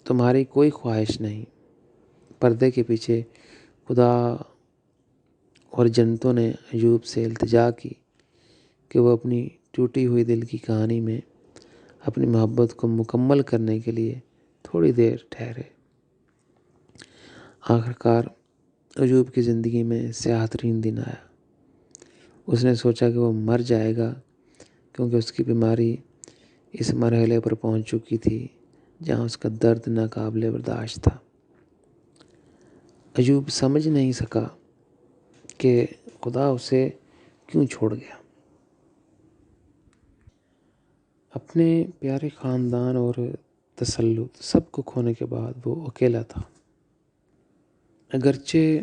تمہاری کوئی خواہش نہیں۔ پردے کے پیچھے خدا اور جنتوں نے ایوب سے التجا کی کہ وہ اپنی ٹوٹی ہوئی دل کی کہانی میں اپنی محبت کو مکمل کرنے کے لیے تھوڑی دیر ٹھہرے۔ آخرکار ایوب کی زندگی میں سیاہ ترین دن آیا۔ اس نے سوچا کہ وہ مر جائے گا، کیونکہ اس کی بیماری اس مرحلے پر پہنچ چکی تھی جہاں اس کا درد ناقابل برداشت تھا۔ ایوب سمجھ نہیں سکا کہ خدا اسے کیوں چھوڑ گیا۔ اپنے پیارے خاندان اور تسلط سب کو کھونے کے بعد وہ اکیلا تھا۔ اگرچہ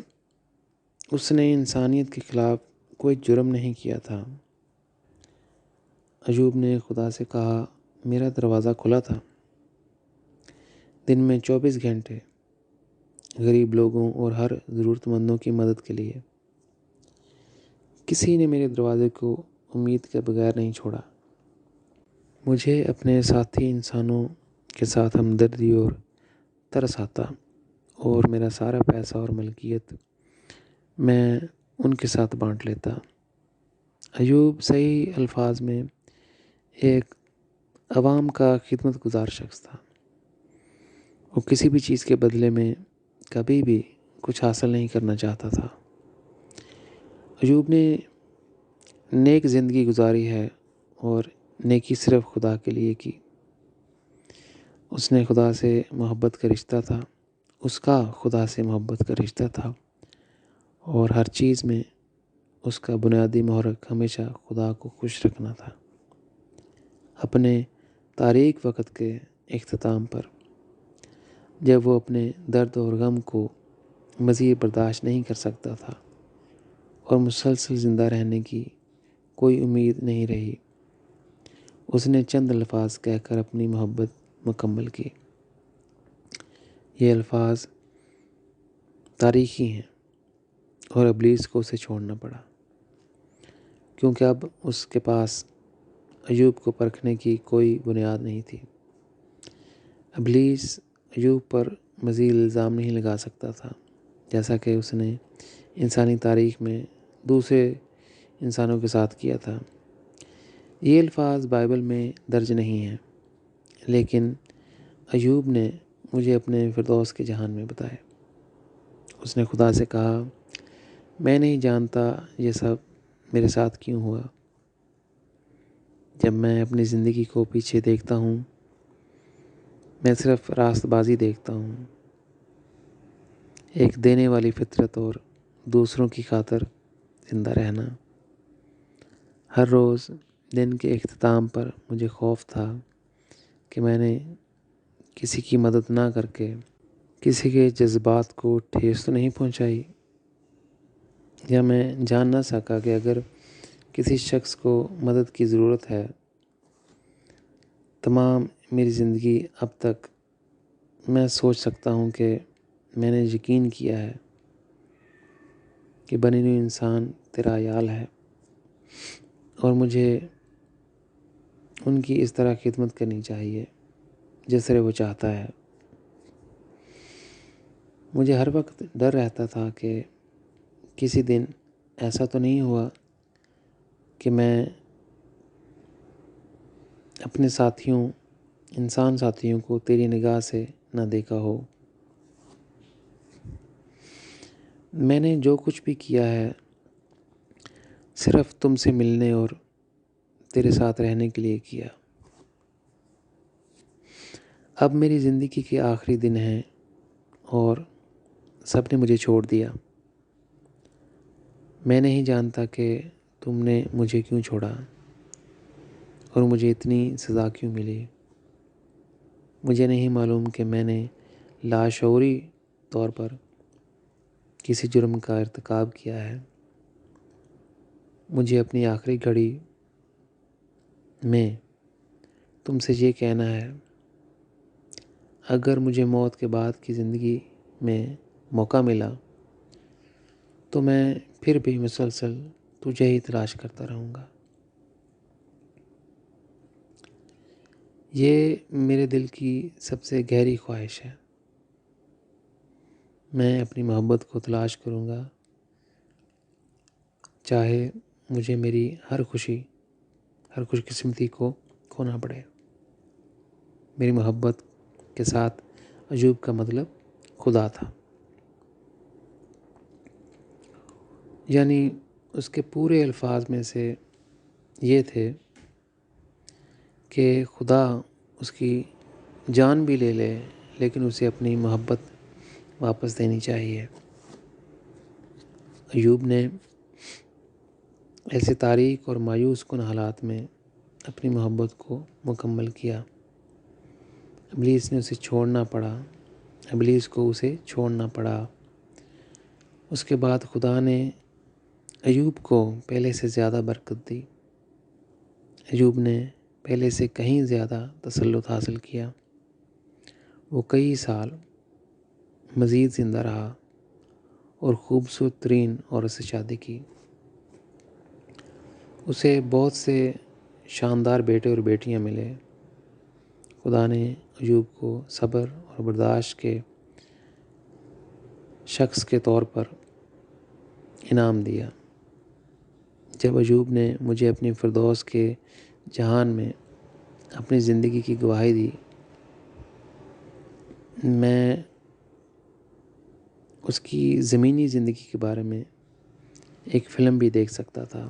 اس نے انسانیت کے خلاف کوئی جرم نہیں کیا تھا۔ ایوب نے خدا سے کہا، میرا دروازہ کھلا تھا۔ دن میں 24 گھنٹے غریب لوگوں اور ہر ضرورت مندوں کی مدد کے لیے۔ کسی نے میرے دروازے کو امید کے بغیر نہیں چھوڑا۔ مجھے اپنے ساتھی انسانوں کے ساتھ ہمدردی اور ترس آتا، اور میرا سارا پیسہ اور ملکیت میں ان کے ساتھ بانٹ لیتا۔ ایوب صحیح الفاظ میں ایک عوام کا خدمت گزار شخص تھا۔ وہ کسی بھی چیز کے بدلے میں کبھی بھی کچھ حاصل نہیں کرنا چاہتا تھا۔ ایوب نے نیک زندگی گزاری ہے، اور نیکی صرف خدا کے لیے کی۔ اس نے خدا سے محبت کا رشتہ تھا، اس کا خدا سے محبت کا رشتہ تھا، اور ہر چیز میں اس کا بنیادی محرک ہمیشہ خدا کو خوش رکھنا تھا۔ اپنے تاریک وقت کے اختتام پر، جب وہ اپنے درد اور غم کو مزید برداشت نہیں کر سکتا تھا اور مسلسل زندہ رہنے کی کوئی امید نہیں رہی، اس نے چند الفاظ کہہ کر اپنی محبت مکمل کی۔ یہ الفاظ تاریخی ہیں، اور ابلیس کو اسے چھوڑنا پڑا، کیونکہ اب اس کے پاس ایوب کو پرکھنے کی کوئی بنیاد نہیں تھی۔ ابلیس ایوب پر مزید الزام نہیں لگا سکتا تھا، جیسا کہ اس نے انسانی تاریخ میں دوسرے انسانوں کے ساتھ کیا تھا۔ یہ الفاظ بائبل میں درج نہیں ہیں، لیکن ایوب نے مجھے اپنے فردوس کے جہان میں بتائے۔ اس نے خدا سے کہا، میں نہیں جانتا یہ سب میرے ساتھ کیوں ہوا۔ جب میں اپنی زندگی کو پیچھے دیکھتا ہوں، میں صرف راست بازی دیکھتا ہوں، ایک دینے والی فطرت اور دوسروں کی خاطر زندہ رہنا۔ ہر روز دن کے اختتام پر مجھے خوف تھا کہ میں نے کسی کی مدد نہ کر کے کسی کے جذبات کو ٹھیس تو نہیں پہنچائی، یا میں جان نہ سکا کہ اگر کسی شخص کو مدد کی ضرورت ہے۔ تمام میری زندگی اب تک میں سوچ سکتا ہوں کہ میں نے یقین کیا ہے کہ بنی ہوئی انسان تیرا عیال ہے، اور مجھے ان کی اس طرح خدمت کرنی چاہیے جس طرح وہ چاہتا ہے۔ مجھے ہر وقت ڈر رہتا تھا کہ کسی دن ایسا تو نہیں ہوا کہ میں اپنے انسان ساتھیوں کو تیری نگاہ سے نہ دیکھا ہو۔ میں نے جو کچھ بھی کیا ہے صرف تم سے ملنے اور تیرے ساتھ رہنے کے لیے کیا۔ اب میری زندگی کے آخری دن ہیں، اور سب نے مجھے چھوڑ دیا۔ میں نہیں جانتا کہ تم نے مجھے کیوں چھوڑا اور مجھے اتنی سزا کیوں ملی۔ مجھے نہیں معلوم کہ میں نے لاشعوری طور پر کسی جرم کا ارتکاب کیا ہے۔ مجھے اپنی آخری گھڑی میں تم سے یہ کہنا ہے، اگر مجھے موت کے بعد کی زندگی میں موقع ملا تو میں پھر بھی مسلسل تجھے ہی تلاش کرتا رہوں گا۔ یہ میرے دل کی سب سے گہری خواہش ہے۔ میں اپنی محبت کو تلاش کروں گا، چاہے مجھے میری ہر خوش قسمتی کو کھونا پڑے۔ میری محبت کے ساتھ ایوب کا مطلب خدا تھا، یعنی اس کے پورے الفاظ میں سے یہ تھے کہ خدا اس کی جان بھی لے لے لیکن اسے اپنی محبت واپس دینی چاہیے۔ ایوب نے ایسے تاریک اور مایوس کن حالات میں اپنی محبت کو مکمل کیا۔ ابلیس کو اسے چھوڑنا پڑا۔ اس کے بعد خدا نے ایوب کو پہلے سے زیادہ برکت دی۔ ایوب نے پہلے سے کہیں زیادہ تسلط حاصل کیا۔ وہ کئی سال مزید زندہ رہا اور خوبصورت ترین عورت سے شادی کی۔ اسے بہت سے شاندار بیٹے اور بیٹیاں ملے۔ خدا نے ایوب کو صبر اور برداشت کے شخص کے طور پر انعام دیا۔ جب ایوب نے مجھے اپنی فردوس کے جہان میں اپنی زندگی کی گواہی دی، میں اس کی زمینی زندگی کے بارے میں ایک فلم بھی دیکھ سکتا تھا۔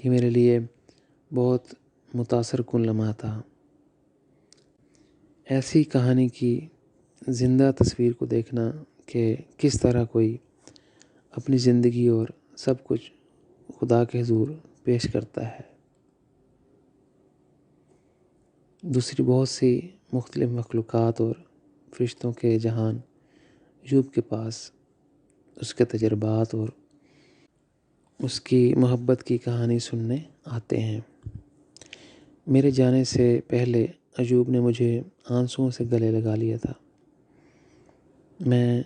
یہ میرے لیے بہت متاثر کن لمحہ تھا۔ ایسی کہانی کی زندہ تصویر کو دیکھنا کہ کس طرح کوئی اپنی زندگی اور سب کچھ خدا کے حضور پیش کرتا ہے۔ دوسری بہت سی مختلف مخلوقات اور فرشتوں کے جہان ایوب کے پاس اس کے تجربات اور اس کی محبت کی کہانی سننے آتے ہیں۔ میرے جانے سے پہلے ایوب نے مجھے آنسوؤں سے گلے لگا لیا تھا۔ میں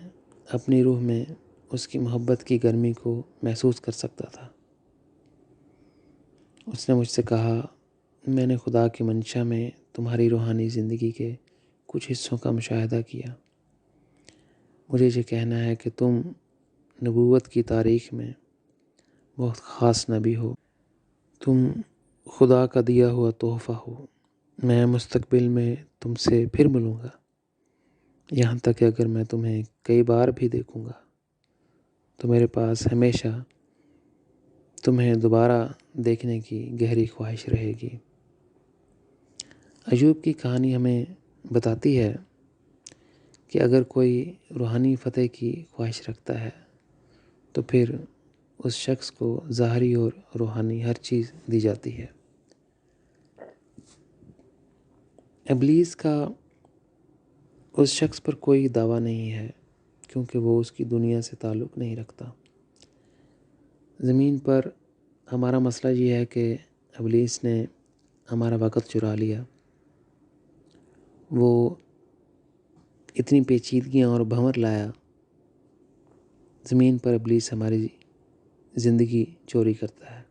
اپنی روح میں اس کی محبت کی گرمی کو محسوس کر سکتا تھا۔ اس نے مجھ سے کہا، میں نے خدا کی منشا میں تمہاری روحانی زندگی کے کچھ حصوں کا مشاہدہ کیا۔ مجھے یہ کہنا ہے کہ تم نبوت کی تاریخ میں بہت خاص نبی ہو۔ تم خدا کا دیا ہوا تحفہ ہو۔ میں مستقبل میں تم سے پھر ملوں گا، یہاں تک کہ اگر میں تمہیں کئی بار بھی دیکھوں گا تو میرے پاس ہمیشہ تمہیں دوبارہ دیکھنے کی گہری خواہش رہے گی۔ ایوب کی کہانی ہمیں بتاتی ہے کہ اگر کوئی روحانی فتح کی خواہش رکھتا ہے تو پھر اس شخص کو ظاہری اور روحانی ہر چیز دی جاتی ہے۔ ابلیس کا اس شخص پر کوئی دعویٰ نہیں ہے کیونکہ وہ اس کی دنیا سے تعلق نہیں رکھتا۔ زمین پر ہمارا مسئلہ یہ ہے کہ ابلیس نے ہمارا وقت چرا لیا۔ وہ اتنی پیچیدگیاں اور بھنور لایا۔ زمین پر ابلیس ہماری زندگی چوری کرتا ہے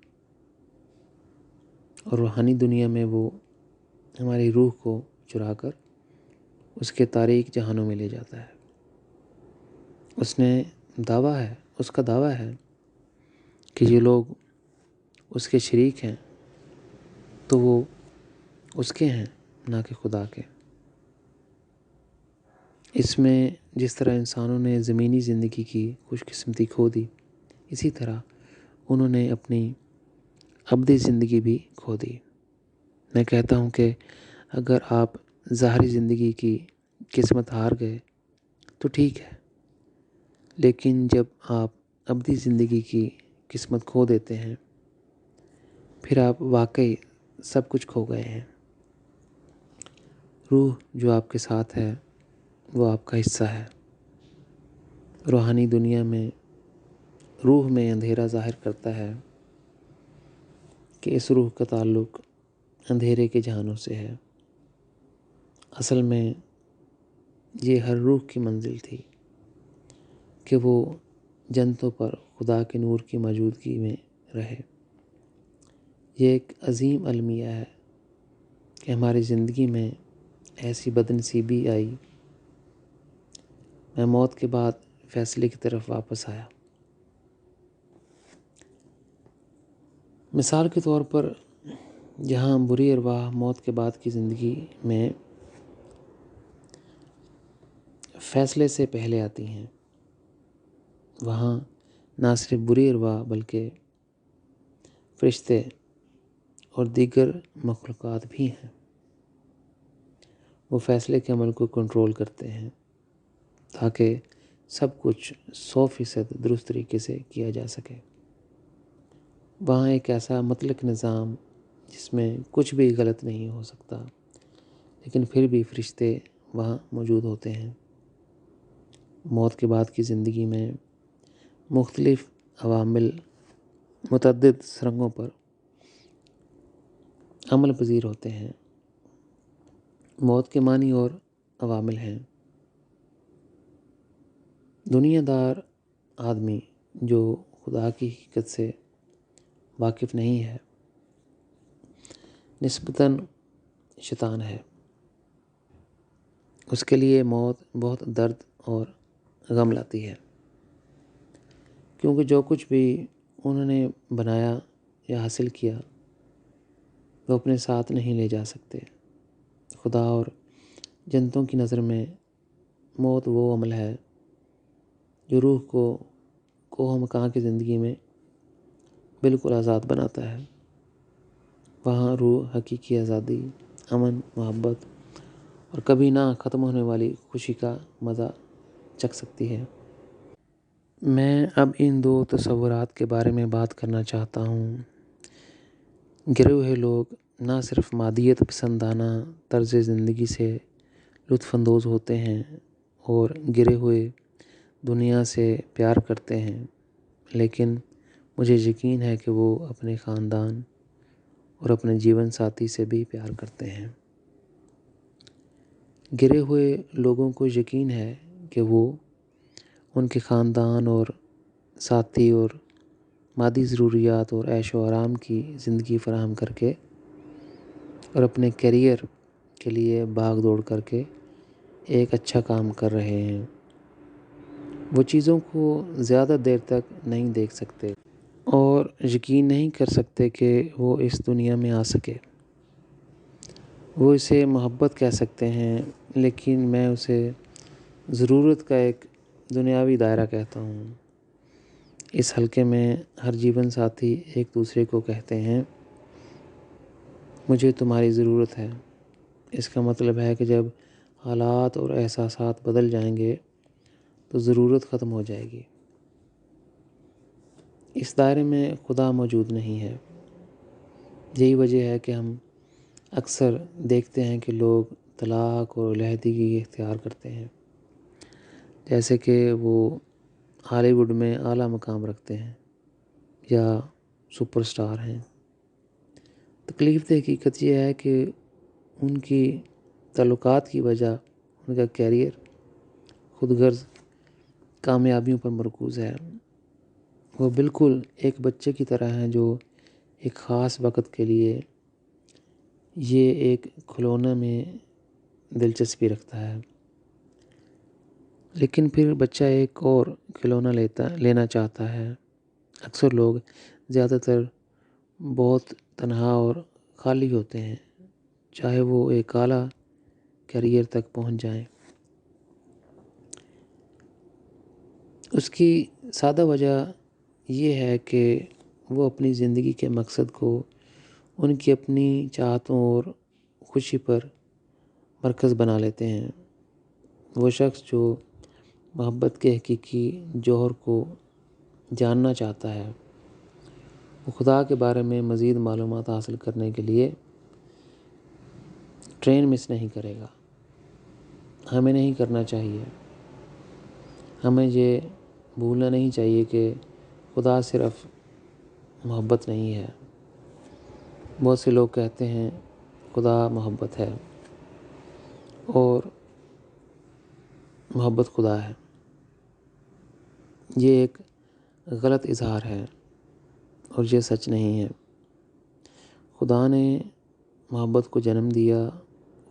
اور روحانی دنیا میں وہ ہماری روح کو چرا کر اس کے تاریک جہانوں میں لے جاتا ہے۔ اس کا دعویٰ ہے کہ یہ لوگ اس کے شریک ہیں تو وہ اس کے ہیں نہ کہ خدا کے۔ اس میں جس طرح انسانوں نے زمینی زندگی کی خوش قسمتی کھو دی، اسی طرح انہوں نے اپنی ابدی زندگی بھی کھو دی۔ میں کہتا ہوں کہ اگر آپ ظاہری زندگی کی قسمت ہار گئے تو ٹھیک ہے، لیکن جب آپ ابدی زندگی کی قسمت کھو دیتے ہیں پھر آپ واقعی سب کچھ کھو گئے ہیں۔ روح جو آپ کے ساتھ ہے وہ آپ کا حصہ ہے۔ روحانی دنیا میں روح میں اندھیرا ظاہر کرتا ہے کہ اس روح کا تعلق اندھیرے کے جہانوں سے ہے۔ اصل میں یہ ہر روح کی منزل تھی کہ وہ جنتوں پر خدا کے نور کی موجودگی میں رہے۔ یہ ایک عظیم المیہ ہے کہ ہماری زندگی میں ایسی بدنصیبی آئی، میں موت کے بعد فیصلے کی طرف واپس آیا۔ مثال کے طور پر جہاں بری ارواح موت کے بعد کی زندگی میں فیصلے سے پہلے آتی ہیں، وہاں نہ صرف بری ارواح بلکہ فرشتے اور دیگر مخلوقات بھی ہیں۔ وہ فیصلے کے عمل کو کنٹرول کرتے ہیں تاکہ سب کچھ 100% درست طریقے سے کیا جا سکے۔ وہاں ایک ایسا مطلق نظام جس میں کچھ بھی غلط نہیں ہو سکتا، لیکن پھر بھی فرشتے وہاں موجود ہوتے ہیں۔ موت کے بعد کی زندگی میں مختلف عوامل متعدد سرنگوں پر عمل پذیر ہوتے ہیں۔ موت کے معنی اور عوامل ہیں۔ دنیا دار آدمی جو خدا کی حقیقت سے واقف نہیں ہے نسبتاً شیطان ہے۔ اس کے لیے موت بہت درد اور غم لاتی ہے، کیونکہ جو کچھ بھی انہوں نے بنایا یا حاصل کیا وہ اپنے ساتھ نہیں لے جا سکتے۔ خدا اور جنتوں کی نظر میں موت وہ عمل ہے جو روح کو کوہ مکاں کی زندگی میں بالکل آزاد بناتا ہے۔ وہاں روح حقیقی آزادی، امن، محبت اور کبھی نہ ختم ہونے والی خوشی کا مزہ چکھ سکتی ہے۔ میں اب ان دو تصورات کے بارے میں بات کرنا چاہتا ہوں۔ گرے ہوئے لوگ نہ صرف مادیت پسندانہ طرز زندگی سے لطف اندوز ہوتے ہیں اور گرے ہوئے دنیا سے پیار کرتے ہیں، لیکن مجھے یقین ہے کہ وہ اپنے خاندان اور اپنے جیون ساتھی سے بھی پیار کرتے ہیں۔ گرے ہوئے لوگوں کو یقین ہے کہ وہ ان کے خاندان اور ساتھی اور مادی ضروریات اور عیش و آرام کی زندگی فراہم کر کے اور اپنے کیریئر کے لیے بھاگ دوڑ کر کے ایک اچھا کام کر رہے ہیں۔ وہ چیزوں کو زیادہ دیر تک نہیں دیکھ سکتے اور یقین نہیں کر سکتے کہ وہ اس دنیا میں آ سکے۔ وہ اسے محبت کہہ سکتے ہیں، لیکن میں اسے ضرورت کا ایک دنیاوی دائرہ کہتا ہوں۔ اس حلقے میں ہر جیون ساتھی ایک دوسرے کو کہتے ہیں، مجھے تمہاری ضرورت ہے۔ اس کا مطلب ہے کہ جب حالات اور احساسات بدل جائیں گے تو ضرورت ختم ہو جائے گی۔ اس دائرے میں خدا موجود نہیں ہے۔ یہی وجہ ہے کہ ہم اکثر دیکھتے ہیں کہ لوگ طلاق اور علیحدگی اختیار کرتے ہیں، جیسے کہ وہ ہالی ووڈ میں اعلیٰ مقام رکھتے ہیں یا سپر سٹار ہیں۔ تکلیف دہ حقیقت یہ ہے کہ ان کی تعلقات کی وجہ ان کا کیریئر خود غرض کامیابیوں پر مرکوز ہے۔ وہ بالکل ایک بچے کی طرح ہیں جو ایک خاص وقت کے لیے یہ ایک کھلونا میں دلچسپی رکھتا ہے، لیکن پھر بچہ ایک اور کھلونا لینا چاہتا ہے۔ اکثر لوگ زیادہ تر بہت تنہا اور خالی ہوتے ہیں، چاہے وہ ایک اعلیٰ کیریئر تک پہنچ جائیں۔ اس کی سادہ وجہ یہ ہے کہ وہ اپنی زندگی کے مقصد کو ان کی اپنی چاہتوں اور خوشی پر مرکز بنا لیتے ہیں۔ وہ شخص جو محبت کے حقیقی جوہر کو جاننا چاہتا ہے وہ خدا کے بارے میں مزید معلومات حاصل کرنے کے لیے ٹرین مس نہیں کرے گا۔ ہمیں نہیں کرنا چاہیے۔ ہمیں یہ بھولنا نہیں چاہیے کہ خدا صرف محبت نہیں ہے۔ بہت سے لوگ کہتے ہیں خدا محبت ہے اور محبت خدا ہے۔ یہ ایک غلط اظہار ہے اور یہ سچ نہیں ہے۔ خدا نے محبت کو جنم دیا،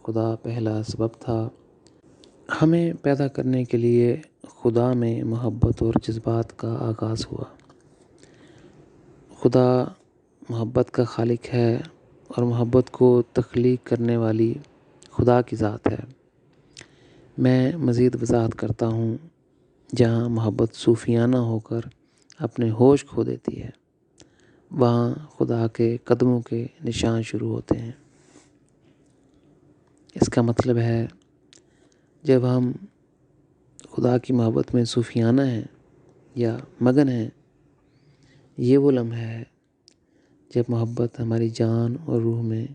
خدا پہلا سبب تھا۔ ہمیں پیدا کرنے کے لیے خدا میں محبت اور جذبات کا آغاز ہوا۔ خدا محبت کا خالق ہے اور محبت کو تخلیق کرنے والی خدا کی ذات ہے۔ میں مزید وضاحت کرتا ہوں، جہاں محبت صوفیانہ ہو کر اپنے ہوش کھو دیتی ہے، وہاں خدا کے قدموں کے نشان شروع ہوتے ہیں۔ اس کا مطلب ہے جب ہم خدا کی محبت میں صوفیانہ ہیں یا مگن ہیں، یہ وہ لمحہ ہے جب محبت ہماری جان اور روح میں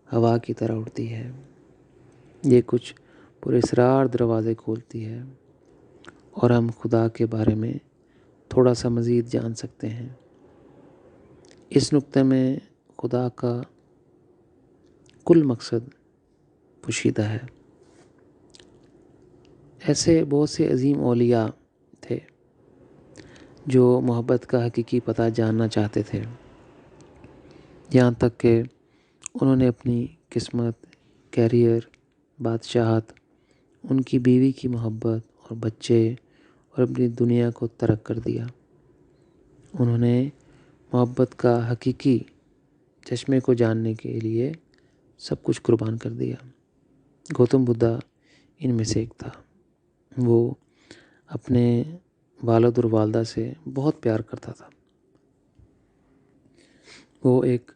ہوا کی طرح اڑتی ہے۔ یہ کچھ پراسرار دروازے کھولتی ہے اور ہم خدا کے بارے میں تھوڑا سا مزید جان سکتے ہیں۔ اس نقطے میں خدا کا کل مقصد پوشیدہ ہے۔ ایسے بہت سے عظیم اولیاء تھے جو محبت کا حقیقی پتہ جاننا چاہتے تھے، یہاں تک کہ انہوں نے اپنی قسمت، کیریئر، بادشاہت، ان کی بیوی کی محبت اور بچے اور اپنی دنیا کو ترک کر دیا۔ انہوں نے محبت کا حقیقی چشمے کو جاننے کے لیے سب کچھ قربان کر دیا۔ گوتم بدھا ان میں سے ایک تھا۔ وہ اپنے والد اور والدہ سے بہت پیار کرتا تھا۔ وہ ایک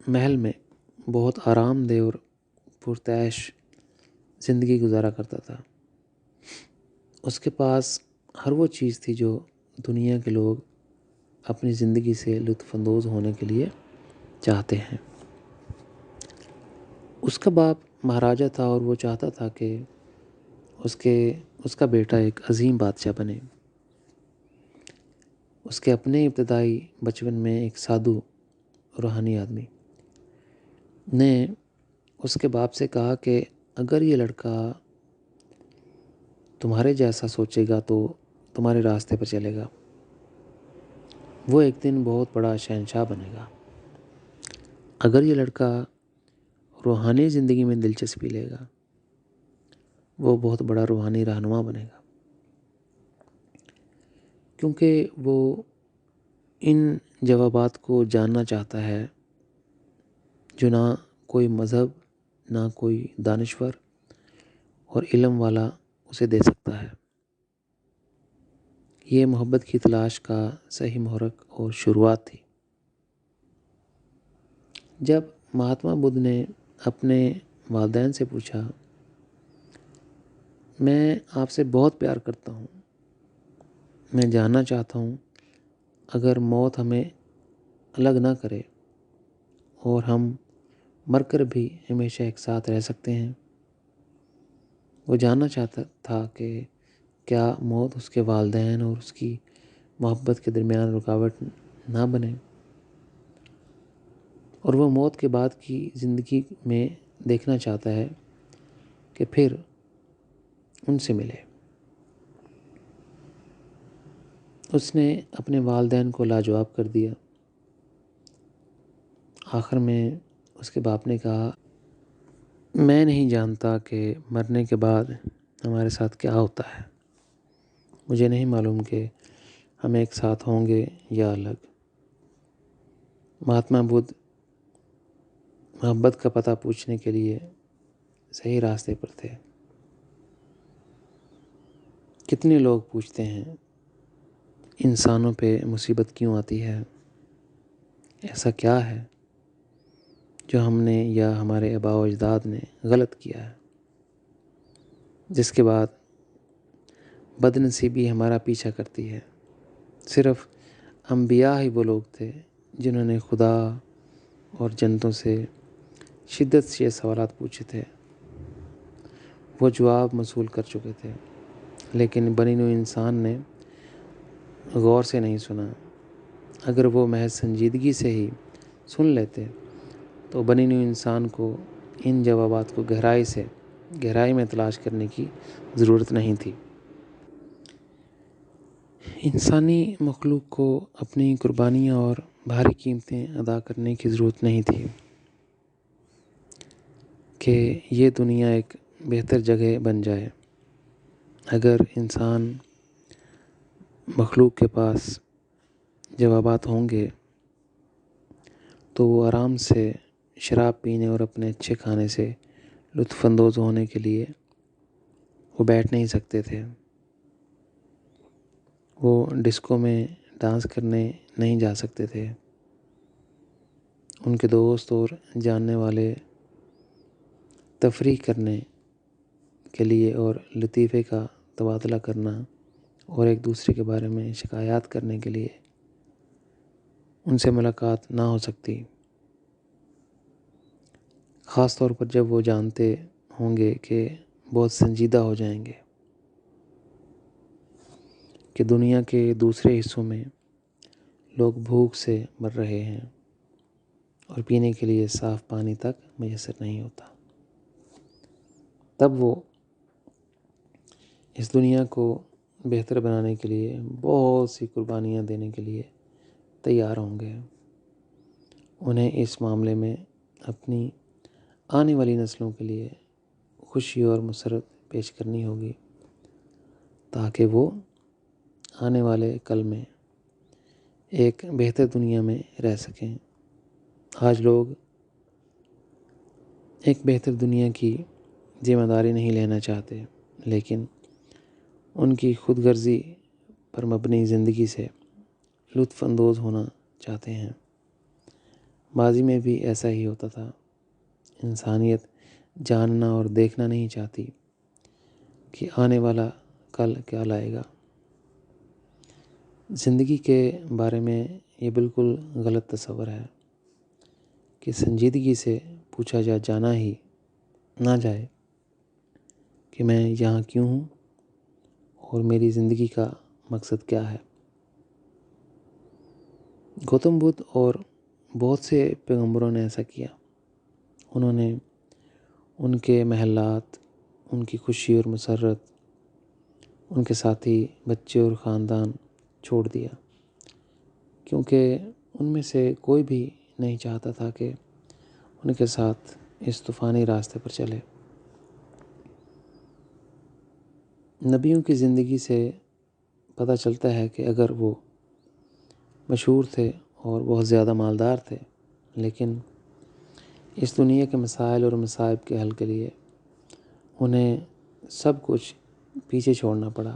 محل میں بہت آرام دہ اور پرتعیش زندگی گزارا کرتا تھا۔ اس کے پاس ہر وہ چیز تھی جو دنیا کے لوگ اپنی زندگی سے لطف اندوز ہونے کے لیے چاہتے ہیں۔ اس کا باپ مہاراجا تھا اور وہ چاہتا تھا کہ اس کا بیٹا ایک عظیم بادشاہ بنے۔ اس کے اپنے ابتدائی بچپن میں ایک سادھو روحانی آدمی نے اس کے باپ سے کہا کہ اگر یہ لڑکا تمہارے جیسا سوچے گا تو تمہارے راستے پر چلے گا، وہ ایک دن بہت بڑا شہنشاہ بنے گا۔ اگر یہ لڑکا روحانی زندگی میں دلچسپی لے گا، وہ بہت بڑا روحانی رہنما بنے گا، کیونکہ وہ ان جوابات کو جاننا چاہتا ہے جو نہ کوئی مذہب، نہ کوئی دانشور اور علم والا اسے دے سکتا ہے۔ یہ محبت کی تلاش کا صحیح محرک اور شروعات تھی۔ جب مہاتما بدھ نے اپنے والدین سے پوچھا، میں آپ سے بہت پیار کرتا ہوں، میں جاننا چاہتا ہوں اگر موت ہمیں الگ نہ کرے اور ہم مر کر بھی ہمیشہ ایک ساتھ رہ سکتے ہیں۔ وہ جاننا چاہتا تھا کہ کیا موت اس کے والدین اور اس کی محبت کے درمیان رکاوٹ نہ بنے، اور وہ موت کے بعد کی زندگی میں دیکھنا چاہتا ہے کہ پھر ان سے ملے۔ اس نے اپنے والدین کو لاجواب کر دیا۔ آخر میں اس کے باپ نے کہا، میں نہیں جانتا کہ مرنے کے بعد ہمارے ساتھ کیا ہوتا ہے۔ مجھے نہیں معلوم کہ ہم ایک ساتھ ہوں گے یا الگ۔ مہاتما بدھ محبت کا پتہ پوچھنے کے لیے صحیح راستے پر تھے۔ کتنے لوگ پوچھتے ہیں انسانوں پہ مصیبت کیوں آتی ہے؟ ایسا کیا ہے جو ہم نے یا ہمارے آباء و اجداد نے غلط کیا ہے، جس کے بعد بدنصیبی ہمارا پیچھا کرتی ہے۔ صرف انبیاء ہی وہ لوگ تھے جنہوں نے خدا اور جنتوں سے شدت سے یہ سوالات پوچھے تھے۔ وہ جواب موصول کر چکے تھے، لیکن بنی نوع انسان نے غور سے نہیں سنا۔ اگر وہ محض سنجیدگی سے ہی سن لیتے تو بنی نوع انسان کو ان جوابات کو گہرائی میں تلاش کرنے کی ضرورت نہیں تھی۔ انسانی مخلوق کو اپنی قربانیاں اور بھاری قیمتیں ادا کرنے کی ضرورت نہیں تھی کہ یہ دنیا ایک بہتر جگہ بن جائے۔ اگر انسان مخلوق کے پاس جوابات ہوں گے تو وہ آرام سے شراب پینے اور اپنے اچھے کھانے سے لطف اندوز ہونے کے لیے وہ بیٹھ نہیں سکتے تھے۔ وہ ڈسکو میں ڈانس کرنے نہیں جا سکتے تھے۔ ان کے دوست اور جاننے والے تفریح کرنے کے لیے اور لطیفے کا تبادلہ کرنا اور ایک دوسرے کے بارے میں شکایات کرنے کے لیے ان سے ملاقات نہ ہو سکتی، خاص طور پر جب وہ جانتے ہوں گے کہ بہت سنجیدہ ہو جائیں گے کہ دنیا کے دوسرے حصوں میں لوگ بھوک سے مر رہے ہیں اور پینے کے لیے صاف پانی تک میسر نہیں ہوتا۔ تب وہ اس دنیا کو بہتر بنانے کے لیے بہت سی قربانیاں دینے کے لیے تیار ہوں گے۔ انہیں اس معاملے میں اپنی آنے والی نسلوں کے لیے خوشی اور مسرت پیش کرنی ہوگی تاکہ وہ آنے والے کل میں ایک بہتر دنیا میں رہ سکیں۔ آج لوگ ایک بہتر دنیا کی ذمہ داری نہیں لینا چاہتے، لیکن ان کی خود غرضی پر مبنی زندگی سے لطف اندوز ہونا چاہتے ہیں۔ ماضی میں بھی ایسا ہی ہوتا تھا۔ انسانیت جاننا اور دیکھنا نہیں چاہتی کہ آنے والا کل کیا لائے گا۔ زندگی کے بارے میں یہ بالکل غلط تصور ہے کہ سنجیدگی سے پوچھا جانا ہی نہ جائے کہ میں یہاں کیوں ہوں اور میری زندگی کا مقصد کیا ہے۔ گوتم بدھ اور بہت سے پیغمبروں نے ایسا کیا۔ انہوں نے ان کے محلات، ان کی خوشی اور مسرت، ان کے ساتھی، بچے اور خاندان چھوڑ دیا، کیونکہ ان میں سے کوئی بھی نہیں چاہتا تھا کہ ان کے ساتھ اس طوفانی راستے پر چلے۔ نبیوں کی زندگی سے پتہ چلتا ہے کہ اگر وہ مشہور تھے اور بہت زیادہ مالدار تھے، لیکن اس دنیا کے مسائل اور مصائب کے حل کے لیے انہیں سب کچھ پیچھے چھوڑنا پڑا۔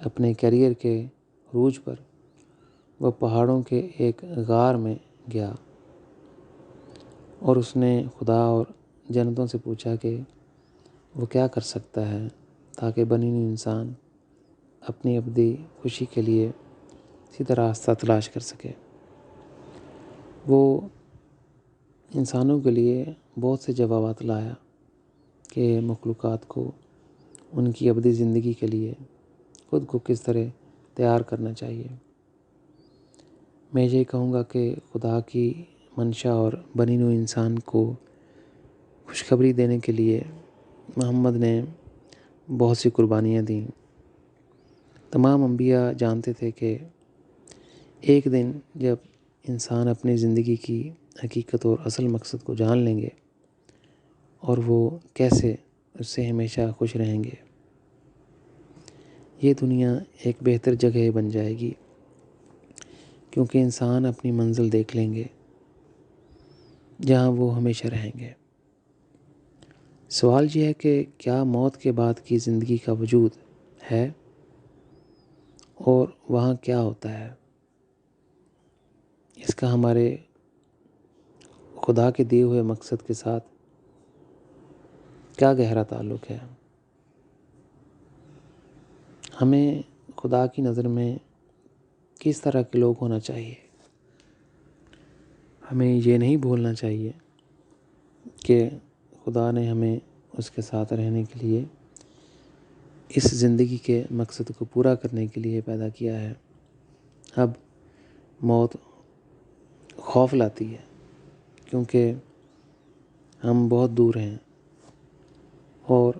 اپنے کیریئر کے عروج پر وہ پہاڑوں کے ایک غار میں گیا اور اس نے خدا اور جنتوں سے پوچھا کہ وہ کیا کر سکتا ہے تاکہ بنی نوع انسان اپنی ابدی خوشی کے لیے سیدھا راستہ تلاش کر سکے۔ وہ انسانوں کے لیے بہت سے جوابات لایا کہ مخلوقات کو ان کی ابدی زندگی کے لیے خود کو کس طرح تیار کرنا چاہیے۔ میں یہ کہوں گا کہ خدا کی منشا اور بنی نوع انسان کو خوشخبری دینے کے لیے محمد نے بہت سی قربانیاں دیں۔ تمام انبیاء جانتے تھے کہ ایک دن جب انسان اپنی زندگی کی حقیقت اور اصل مقصد کو جان لیں گے اور وہ کیسے اس سے ہمیشہ خوش رہیں گے، یہ دنیا ایک بہتر جگہ بن جائے گی، کیونکہ انسان اپنی منزل دیکھ لیں گے جہاں وہ ہمیشہ رہیں گے۔ سوال یہ ہے کہ کیا موت کے بعد کی زندگی کا وجود ہے اور وہاں کیا ہوتا ہے؟ اس کا ہمارے خدا کے دیے ہوئے مقصد کے ساتھ کیا گہرا تعلق ہے۔ ہمیں خدا کی نظر میں کس طرح کے لوگ ہونا چاہیے۔ ہمیں یہ نہیں بھولنا چاہیے کہ خدا نے ہمیں اس کے ساتھ رہنے کے لیے، اس زندگی کے مقصد کو پورا کرنے کے لیے پیدا کیا ہے۔ اب موت خوف لاتی ہے کیونکہ ہم بہت دور ہیں اور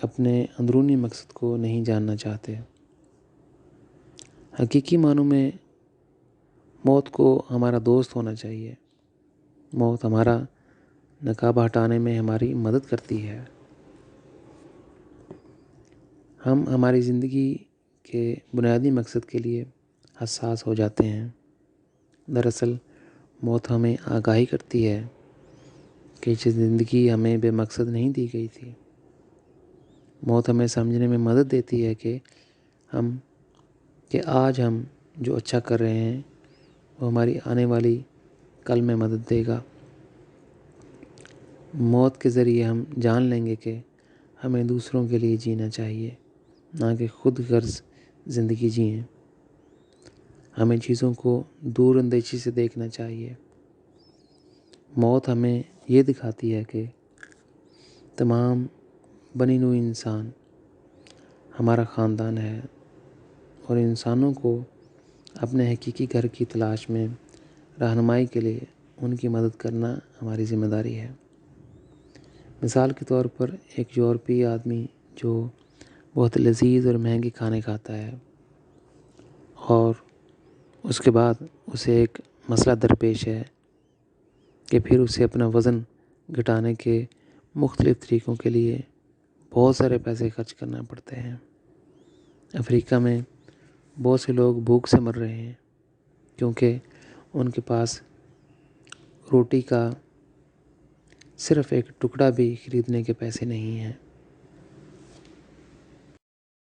اپنے اندرونی مقصد کو نہیں جاننا چاہتے۔ حقیقی معنوں میں موت کو ہمارا دوست ہونا چاہیے۔ موت ہمارا نقاب ہٹانے میں ہماری مدد کرتی ہے۔ ہم ہماری زندگی کے بنیادی مقصد کے لیے حساس ہو جاتے ہیں۔ دراصل موت ہمیں آگاہی کرتی ہے کہ یہ زندگی ہمیں بے مقصد نہیں دی گئی تھی۔ موت ہمیں سمجھنے میں مدد دیتی ہے کہ آج ہم جو اچھا کر رہے ہیں وہ ہماری آنے والی کل میں مدد دے گا۔ موت کے ذریعے ہم جان لیں گے کہ ہمیں دوسروں کے لیے جینا چاہیے، نہ کہ خود غرض زندگی جئیں۔ ہمیں چیزوں کو دور اندیشی سے دیکھنا چاہیے۔ موت ہمیں یہ دکھاتی ہے کہ تمام بنی نوع انسان ہمارا خاندان ہے اور انسانوں کو اپنے حقیقی گھر کی تلاش میں رہنمائی کے لیے ان کی مدد کرنا ہماری ذمہ داری ہے۔ مثال کے طور پر ایک یورپی آدمی جو بہت لذیذ اور مہنگے کھانے کھاتا ہے اور اس کے بعد اسے ایک مسئلہ درپیش ہے کہ پھر اسے اپنا وزن گھٹانے کے مختلف طریقوں کے لیے بہت سارے پیسے خرچ کرنا پڑتے ہیں۔ افریقہ میں بہت سے لوگ بھوک سے مر رہے ہیں کیونکہ ان کے پاس روٹی کا صرف ایک ٹکڑا بھی خریدنے کے پیسے نہیں ہیں۔